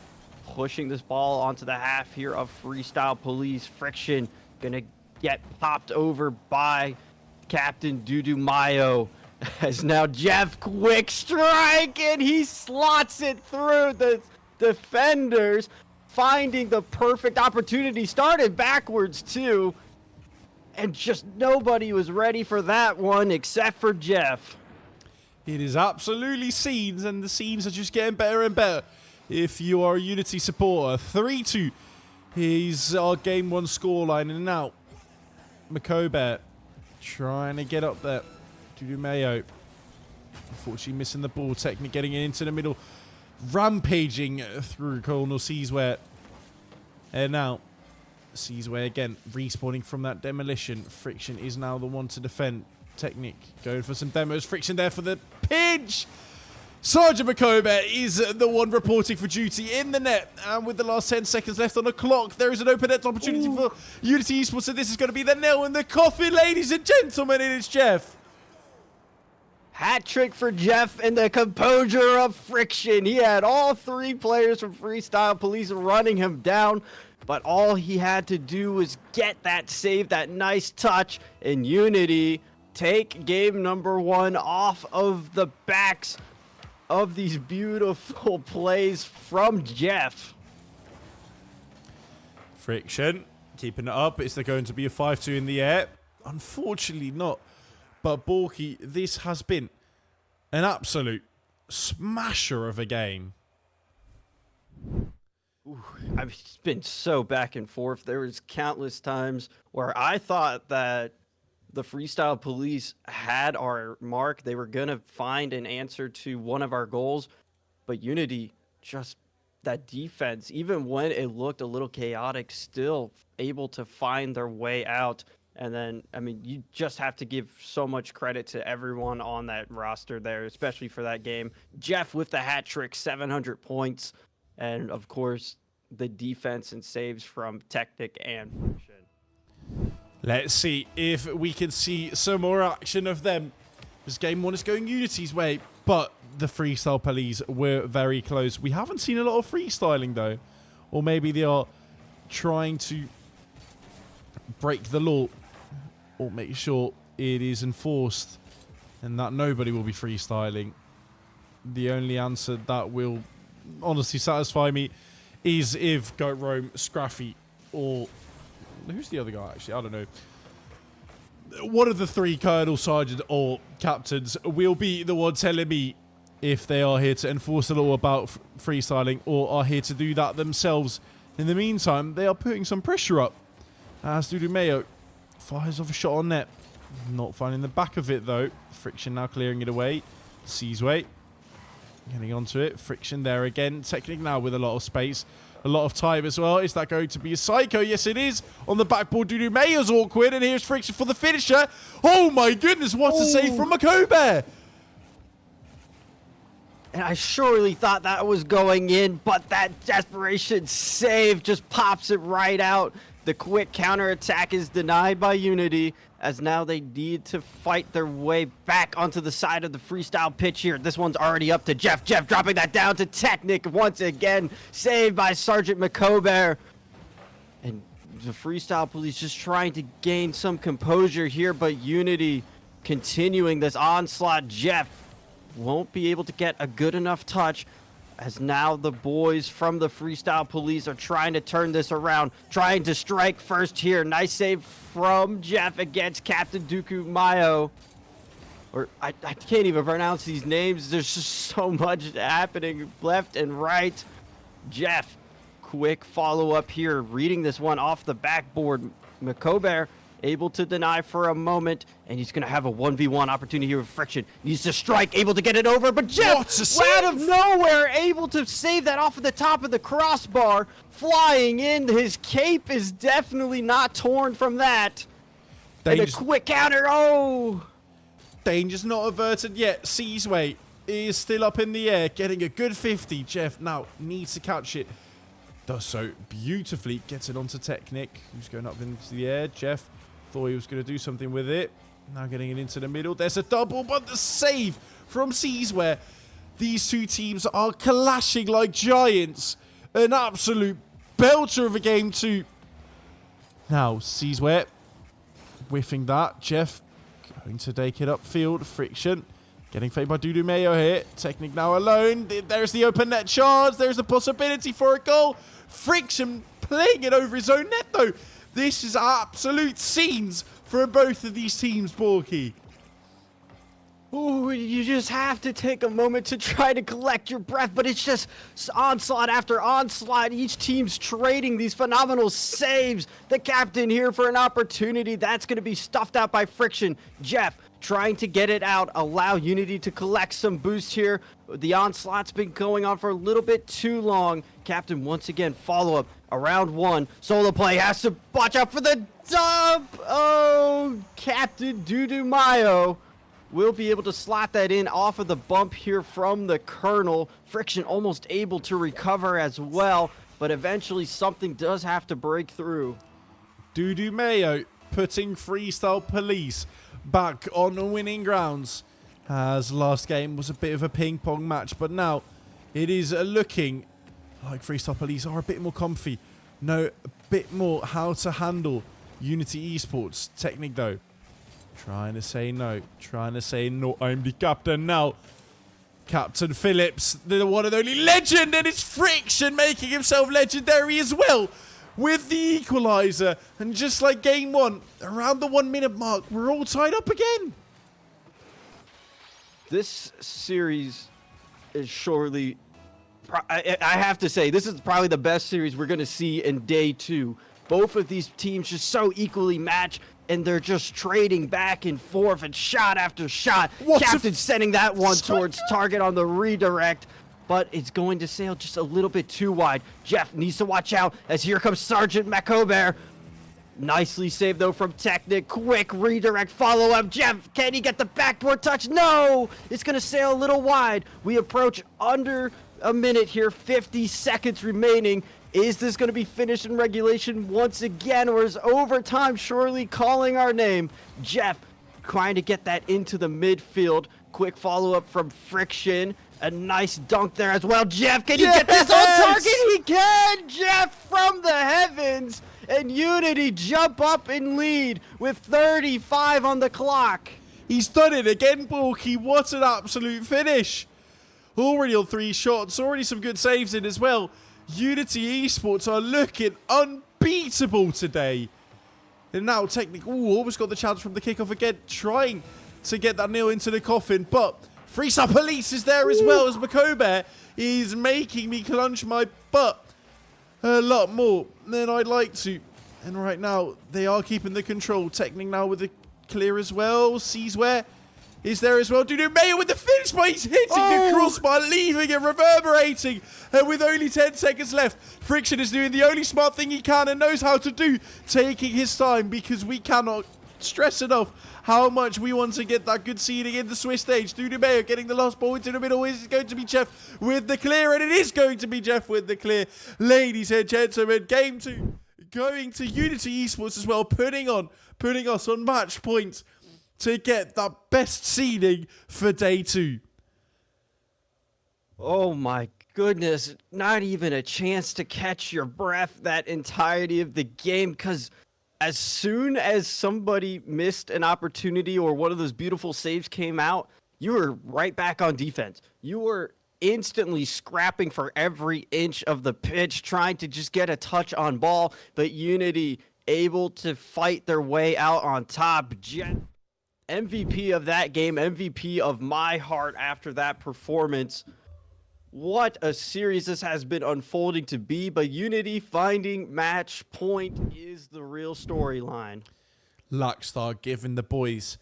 pushing this ball onto the half here of Freestyle Police. Friction gonna get popped over by Captain Dudu Mayo. As now Jeff, quick strike, and he slots it through the defenders, finding the perfect opportunity. Started backwards too, and just nobody was ready for that one except for Jeff. It is absolutely scenes, and the scenes are just getting better and better. If you are a Unity supporter, 3-2 is our game 1 scoreline, and now McCobear trying to get up there. Dudu Mayo, unfortunately missing the ball. Technic getting it into the middle, rampaging through Colonel Sizwe. And now Sizwe again respawning from that demolition. Friction is now the one to defend. Technic going for some demos. Friction there for the pinch. Sergeant Makobe is the one reporting for duty in the net. And with the last 10 seconds left on the clock, there is an open net opportunity for Unity Esports. So this is going to be the nail in the coffin, ladies and gentlemen. It is Jeff. Hat trick for Jeff and the composure of Friction. He had all 3 players from Freestyle Police running him down, but all he had to do was get that save, that nice touch, and Unity take game number 1 off of the backs of these beautiful plays from Jeff. Friction keeping it up. Is there going to be a 5-2 in the air? Unfortunately not. But Borky, this has been an absolute smasher of a game. It's been so back and forth. There was countless times where I thought that the Freestyle Police had our mark. They were going to find an answer to one of our goals. But Unity, just that defense, even when it looked a little chaotic, still able to find their way out. And then, I mean, you just have to give so much credit to everyone on that roster there, especially for that game. Jeff with the hat trick, 700 points. And, of course, the defense and saves from Technic and Friction. Let's see if we can see some more action of them. This game 1 is going Unity's way, but the Freestyle Police were very close. We haven't seen a lot of freestyling, though. Or maybe they are trying to break the law or make sure it is enforced and that nobody will be freestyling. The only answer that will honestly satisfy me is if Goat Rome, Scruffy, or who's the other guy actually? I don't know. One of the 3 Colonel, Sergeant, or Captains will be the one telling me if they are here to enforce the law about freestyling or are here to do that themselves. In the meantime, they are putting some pressure up. As Dudu Mayo fires off a shot on net. Not finding the back of it though. Friction now clearing it away. Seasway getting onto it. Friction there again. Technic now with a lot of space. A lot of time as well. Is that going to be a Psycho? Yes, it is. On the backboard, Dudu Mayo's awkward. And here's Friction for the finisher. Oh my goodness, what a save from Makobe. And I surely thought that was going in, but that desperation save just pops it right out. The quick counterattack is denied by Unity, as now they need to fight their way back onto the side of the freestyle pitch here. This one's already up to Jeff. Jeff dropping that down to Technic once again. Saved by Sergeant Makobe. And the Freestyle Police just trying to gain some composure here, but Unity continuing this onslaught. Jeff won't be able to get a good enough touch, as now the boys from the Freestyle Police are trying to turn this around, trying to strike first here. Nice save from Jeff against Captain Dooku Mayo. Or I can't even pronounce these names. There's just so much happening left and right. Jeff, quick follow-up here, reading this one off the backboard. Makobe able to deny for a moment, and he's going to have a 1v1 opportunity here with Friction. Needs to strike, able to get it over, but Jeff, out of nowhere, able to save that off of the top of the crossbar, flying in. His cape is definitely not torn from that. And a quick counter, oh! Danger's not averted yet. Seasway is still up in the air, getting a good 50. Jeff now needs to catch it. Does so beautifully, gets it onto Technic, who's going up into the air. Jeff thought he was going to do something with it. Now getting it into the middle. There's a double, but the save from Seasware. These 2 teams are clashing like giants. An absolute belter of a game 2. Now, Seasware whiffing that. Jeff going to take it upfield. Friction getting faded by Dudu Mayo here. Technic now alone. There's the open net chance. There's a possibility for a goal. Friction playing it over his own net though. This is absolute scenes for both of these teams, Borky. Ooh, you just have to take a moment to try to collect your breath, but it's just onslaught after onslaught. Each team's trading these phenomenal saves. The captain here for an opportunity. That's going to be stuffed out by Friction. Jeff trying to get it out, allow Unity to collect some boost here. The onslaught's been going on for a little bit too long. Captain once again, follow-up around 1. Solo play has to watch out for the dub. Oh, Captain Dudu Mayo will be able to slot that in off of the bump here from the Colonel. Friction almost able to recover as well, but eventually something does have to break through. Dudu Mayo putting Freestyle Police back on the winning grounds, as last game was a bit of a ping pong match, but now it is looking like Freestyle Police are a bit more comfy, know a bit more how to handle Unity Esports. Technic though, trying to say no, I'm the captain now. Captain Phillips, the one and only legend, and it's Friction making himself legendary as well with the equalizer. And just like game 1, around the 1 minute mark, we're all tied up again. This series is surely, I have to say, this is probably the best series we're going to see in day 2. Both of these teams just so equally matched, and they're just trading back and forth and shot after shot. Captain sending that one towards target on the redirect, but it's going to sail just a little bit too wide. Jeff needs to watch out as here comes Sergeant Macobert. Nicely saved though from Technic. Quick redirect follow up. Jeff, can he get the backboard touch? No! It's gonna sail a little wide. We approach under a minute here, 50 seconds remaining. Is this gonna be finished in regulation once again, or is overtime surely calling our name? Jeff trying to get that into the midfield. Quick follow up from Friction. A nice dunk there as well. Jeff, can you get this on target? He can! Jeff from the heavens! And Unity jump up in lead with 35 on the clock. He's done it again, Borky. What an absolute finish. Already on 3 shots, already some good saves in as well. Unity Esports are looking unbeatable today. And now Technic, almost got the chance from the kickoff again, trying to get that nail into the coffin. But Freestyle Police is there as well, as Macobert is making me clench my butt a lot more than I'd like to. And right now, they are keeping the control. Technic now with the clear as well. Sees where is there as well. Dudu Mayo with the finish, but he's hitting the crossbar, leaving it reverberating. And with only 10 seconds left, Friction is doing the only smart thing he can and knows how to do, taking his time, because we cannot stress enough how much we want to get that good seeding in the Swiss stage. Dudu Mayo getting the last ball into the middle. Is it going to be Jeff with the clear? And it is going to be Jeff with the clear. Ladies and gentlemen, game 2 going to Unity Esports as well, putting us on match point to get that best seeding for day 2. Oh my goodness, not even a chance to catch your breath that entirety of the game, because as soon as somebody missed an opportunity or one of those beautiful saves came out, you were right back on defense. You were instantly scrapping for every inch of the pitch, trying to just get a touch on ball, but Unity able to fight their way out on top. Jeff, MVP of that game, MVP of my heart after that performance. What a series this has been unfolding to be, but Unity finding match point is the real storyline. Lackstar giving the boys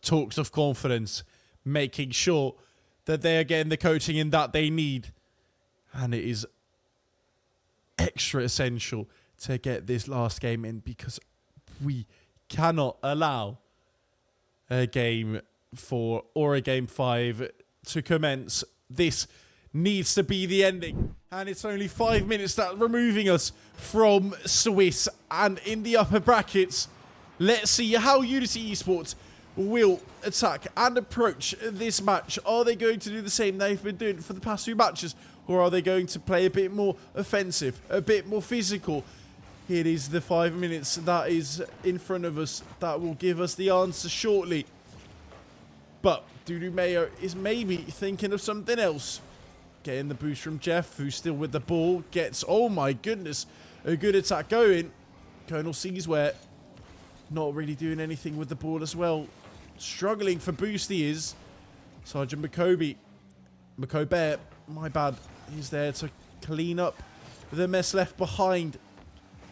talks of confidence, making sure that they are getting the coaching in that they need. And it is extra essential to get this last game in, because we cannot allow a game 4 or a game 5 to commence. This needs to be the ending, and it's only 5 minutes that removing us from Swiss and in the upper brackets. Let's see how Unity Esports will attack and approach this match. Are they going to do the same they've been doing for the past 2 matches, or are they going to play a bit more offensive, a bit more physical? It is the 5 minutes that is in front of us that will give us the answer shortly. But Dudu Mayo is maybe thinking of something else. Getting the boost from Jeff, who's still with the ball. Gets, oh my goodness, a good attack going. Colonel sees where. Not really doing anything with the ball as well. Struggling for boost he is. Sergeant Macobert, my bad. He's there to clean up the mess left behind.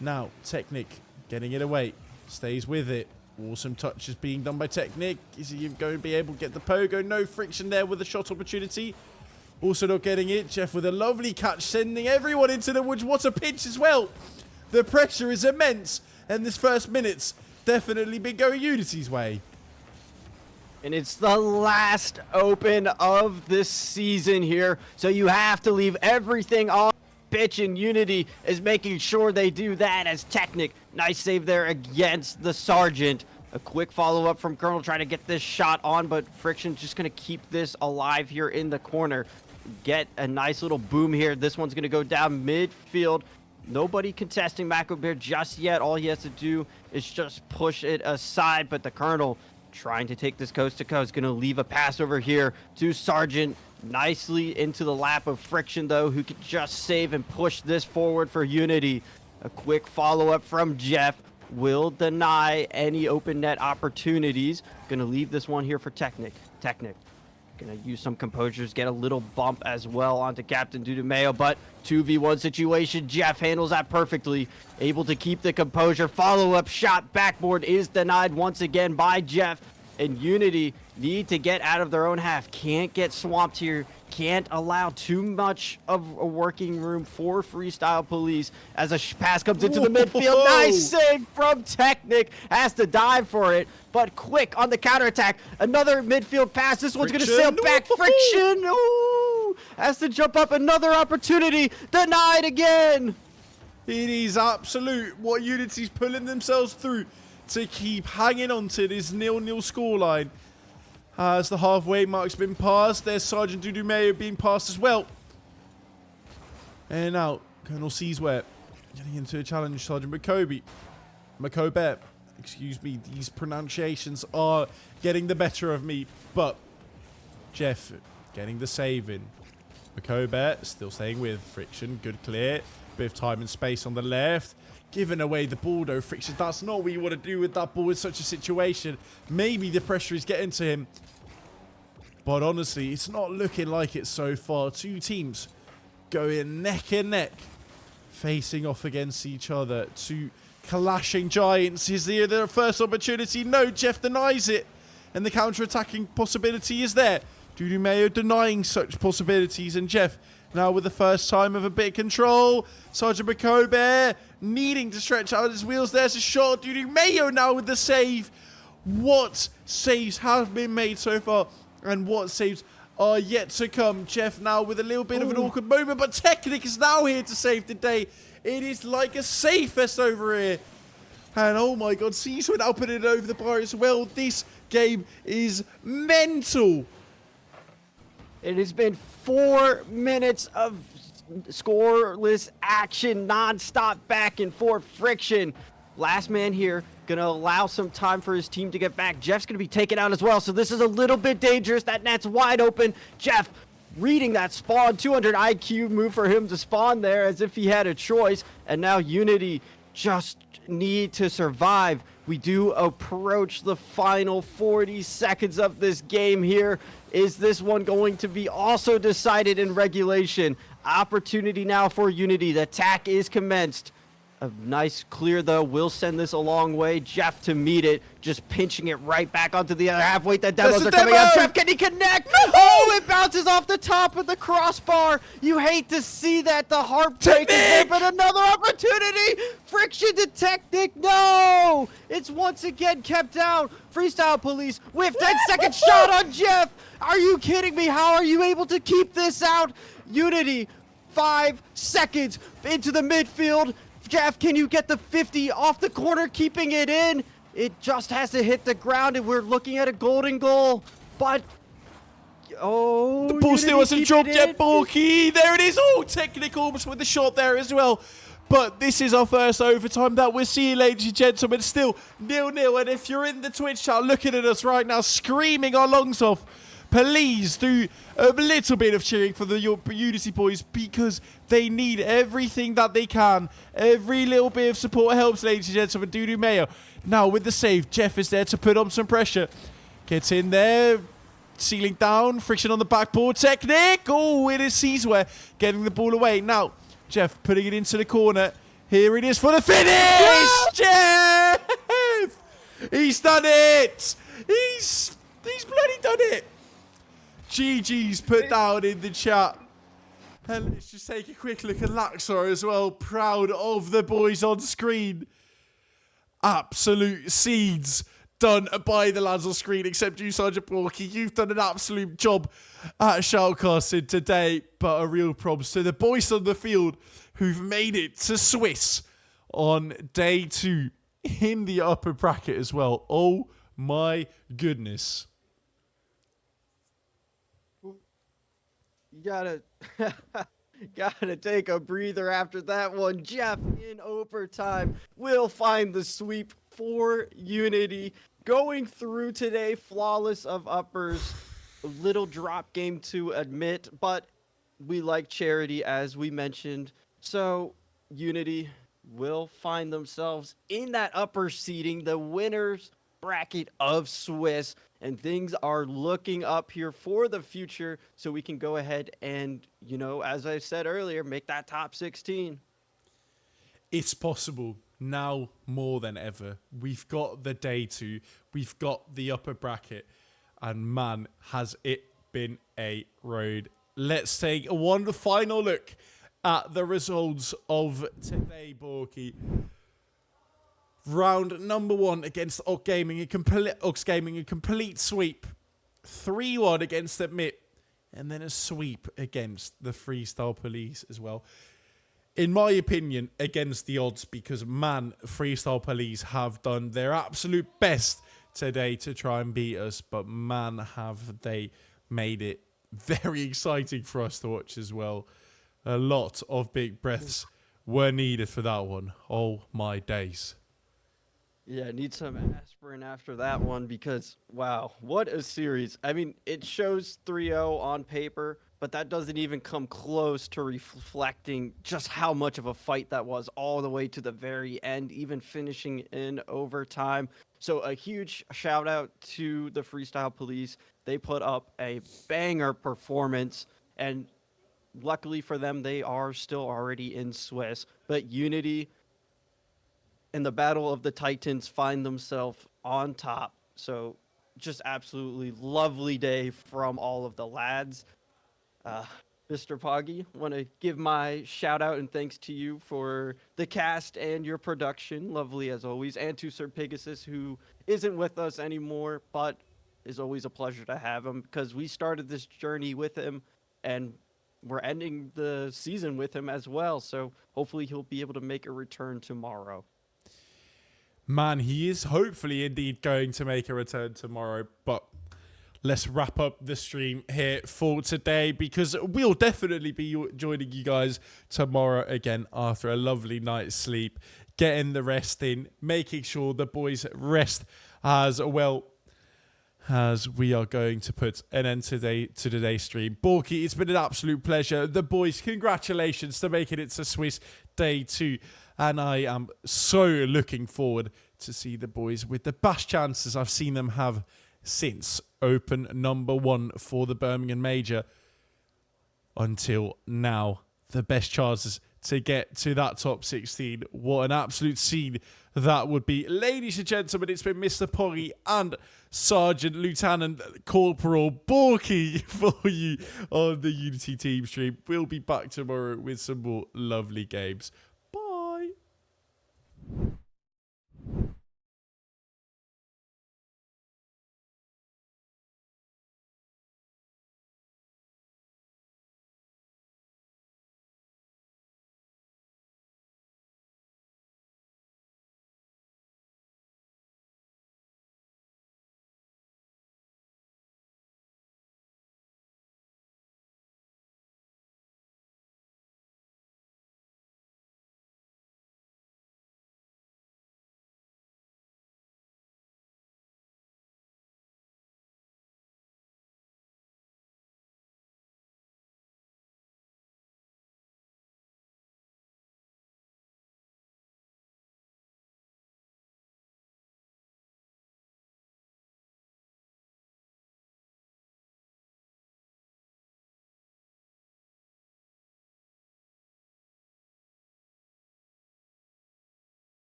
Now, Technic getting it away. Stays with it. Awesome touches being done by Technic. Is he going to be able to get the pogo? No, Friction there with a shot opportunity. Also not getting it. Jeff with a lovely catch, sending everyone into the woods. What a pitch as well. The pressure is immense. And this first minute's definitely been going Unity's way. And it's the last open of this season here, so you have to leave everything on pitch, and Unity is making sure they do that as Technic. Nice save there against the Sergeant. A quick follow-up from Colonel trying to get this shot on, but Friction's just going to keep this alive here in the corner. Get a nice little boom here. This one's going to go down midfield. Nobody contesting Mako Bear just yet. All he has to do is just push it aside, but the Colonel trying to take this coast to coast. Going to leave a pass over here to Sergeant. Nicely into the lap of Friction, though, who can just save and push this forward for Unity. A quick follow-up from Jeff will deny any open net opportunities. Going to leave this one here for Technic. Going to use some composures, get a little bump as well onto Captain Dudumeo, but 2v1 situation. Jeff handles that perfectly. Able to keep the composure. Follow-up shot. Backboard is denied once again by Jeff. And Unity need to get out of their own half. Can't get swamped here. Can't allow too much of a working room for Freestyle Police as a pass comes into the midfield. Nice save from Technic. Has to dive for it, but quick on the counterattack. Another midfield pass. This one's going to sail back. Friction. Ooh, has to jump up. Another opportunity. Denied again. It is absolute what Unity's pulling themselves through to keep hanging on to this 0-0 scoreline. As the halfway mark's been passed, there's Sergeant Dudumeo being passed as well. And now, Colonel sees where. Getting into a challenge, Sergeant Makobe. Excuse me, these pronunciations are getting the better of me. But Jeff getting the save in. Makobe still staying with Friction. Good clear. Bit of time and space on the left. Giving away the ball though, Friction. That's not what you want to do with that ball in such a situation. Maybe the pressure is getting to him. But honestly, it's not looking like it so far. Two teams going neck and neck. Facing off against each other. Two clashing giants. Is their first opportunity? No, Jeff denies it. And the counter-attacking possibility is there. Dudumeo denying such possibilities. And Jeff now with the first time of a bit of control. Sergeant Makobe needing to stretch out his wheels. There's a shot. Dudumeo now with the save. What saves have been made so far? And what saves are yet to come? Jeff now with a little bit of an awkward moment. But Technic is now here to save the day. It is like a save fest over here. And oh my god, Cecil now putting it over the bar as well. This game is mental. It has been 4 minutes of scoreless action, non-stop back and forth friction. Last man here, going to allow some time for his team to get back. Jeff's going to be taken out as well, so this is a little bit dangerous. That net's wide open. Jeff reading that spawn, 200 IQ move for him to spawn there as if he had a choice. And now Unity just need to survive. We do approach the final 40 seconds of this game here. Is this one going to be also decided in regulation? Opportunity now for Unity. The attack is commenced. A nice clear, though, will send this a long way. Jeff to meet it, just pinching it right back onto the other half. Wait, the demos are coming out. Jeff, can he connect? No! Oh, it bounces off the top of the crossbar. You hate to see that. The heartbreak is there, but another opportunity. Friction to Technic. No! It's once again kept out. Freestyle Police with 10-second shot on Jeff. Are you kidding me? How are you able to keep this out? Unity, 5 seconds into the midfield. Jeff, can you get the 50 off the corner, keeping it in? It just has to hit the ground, and we're looking at a golden goal. But, oh, the ball still hasn't dropped yet, Borky. There it is. Oh, Technic almost with the shot there as well. But this is our first overtime that we're seeing, ladies and gentlemen. Still 0-0. And if you're in the Twitch chat looking at us right now, screaming our lungs off, please do a little bit of cheering for the Unity boys, because they need everything that they can. Every little bit of support helps, ladies and gentlemen. Dudumeo now with the save. Jeff is there to put on some pressure. Gets in there. Sealing down. Friction on the backboard. Technic. Oh, it is Caesar getting the ball away. Now, Jeff putting it into the corner. Here it is for the finish. Jeff! He's done it. He's bloody done it. GG's put down in the chat. And let's just take a quick look at Laxar as well. Proud of the boys on screen. Absolute seeds. done by the lads on screen, except you, Sergeant Borky. You've done an absolute job at shoutcasting today, but a real props to the boys on the field who've made it to Swiss on day 2 in the upper bracket as well. Oh my goodness. You gotta take a breather after that one. Jeff in overtime will find the sweep for Unity. Going through today, flawless of uppers. A little drop game to admit, but we like charity as we mentioned. So Unity will find themselves in that upper seating, the winners bracket of Swiss, and things are looking up here for the future, so we can go ahead and, you know, as I said earlier, make that top 16. It's possible now more than ever. We've got the day 2, we've got the upper bracket, and man, has it been a road. Let's take one final look at the results of today, Borky. Round number 1 against Ox Gaming, a complete sweep. 3-1 against Admit, and then a sweep against the Freestyle Police as well. In my opinion, against the odds, because man, Freestyle Police have done their absolute best today to try and beat us, but man, have they made it very exciting for us to watch as well. A lot of big breaths were needed for that one. Oh my days. Yeah, need some aspirin after that one because, wow, what a series. I mean, it shows 3-0 on paper, but that doesn't even come close to reflecting just how much of a fight that was all the way to the very end, even finishing in overtime. So a huge shout out to the Freestyle Police. They put up a banger performance, and luckily for them, they are still already in Swiss. But Unity in the Battle of the Titans find themselves on top. So just absolutely lovely day from all of the lads. Mr. Poggy, want to give my shout out and thanks to you for the cast and your production. Lovely as always. And to SirPigasus, who isn't with us anymore, but is always a pleasure to have him because we started this journey with him and we're ending the season with him as well. So hopefully he'll be able to make a return tomorrow. Man, he is hopefully indeed going to make a return tomorrow, but let's wrap up the stream here for today because we'll definitely be joining you guys tomorrow again after a lovely night's sleep, getting the rest in, making sure the boys rest as well as we are going to put an end to today's stream. Borky, it's been an absolute pleasure. The boys, congratulations to making it to Swiss Day 2. And I am so looking forward to see the boys with the best chances I've seen them have since Open number 1 for the Birmingham Major. Until now, the best chances to get to that top 16. What an absolute scene that would be. Ladies and gentlemen, it's been Mr. Poggy and Sergeant Lieutenant Corporal Borky for you on the Unity team stream. We'll be back tomorrow with some more lovely games. Bye.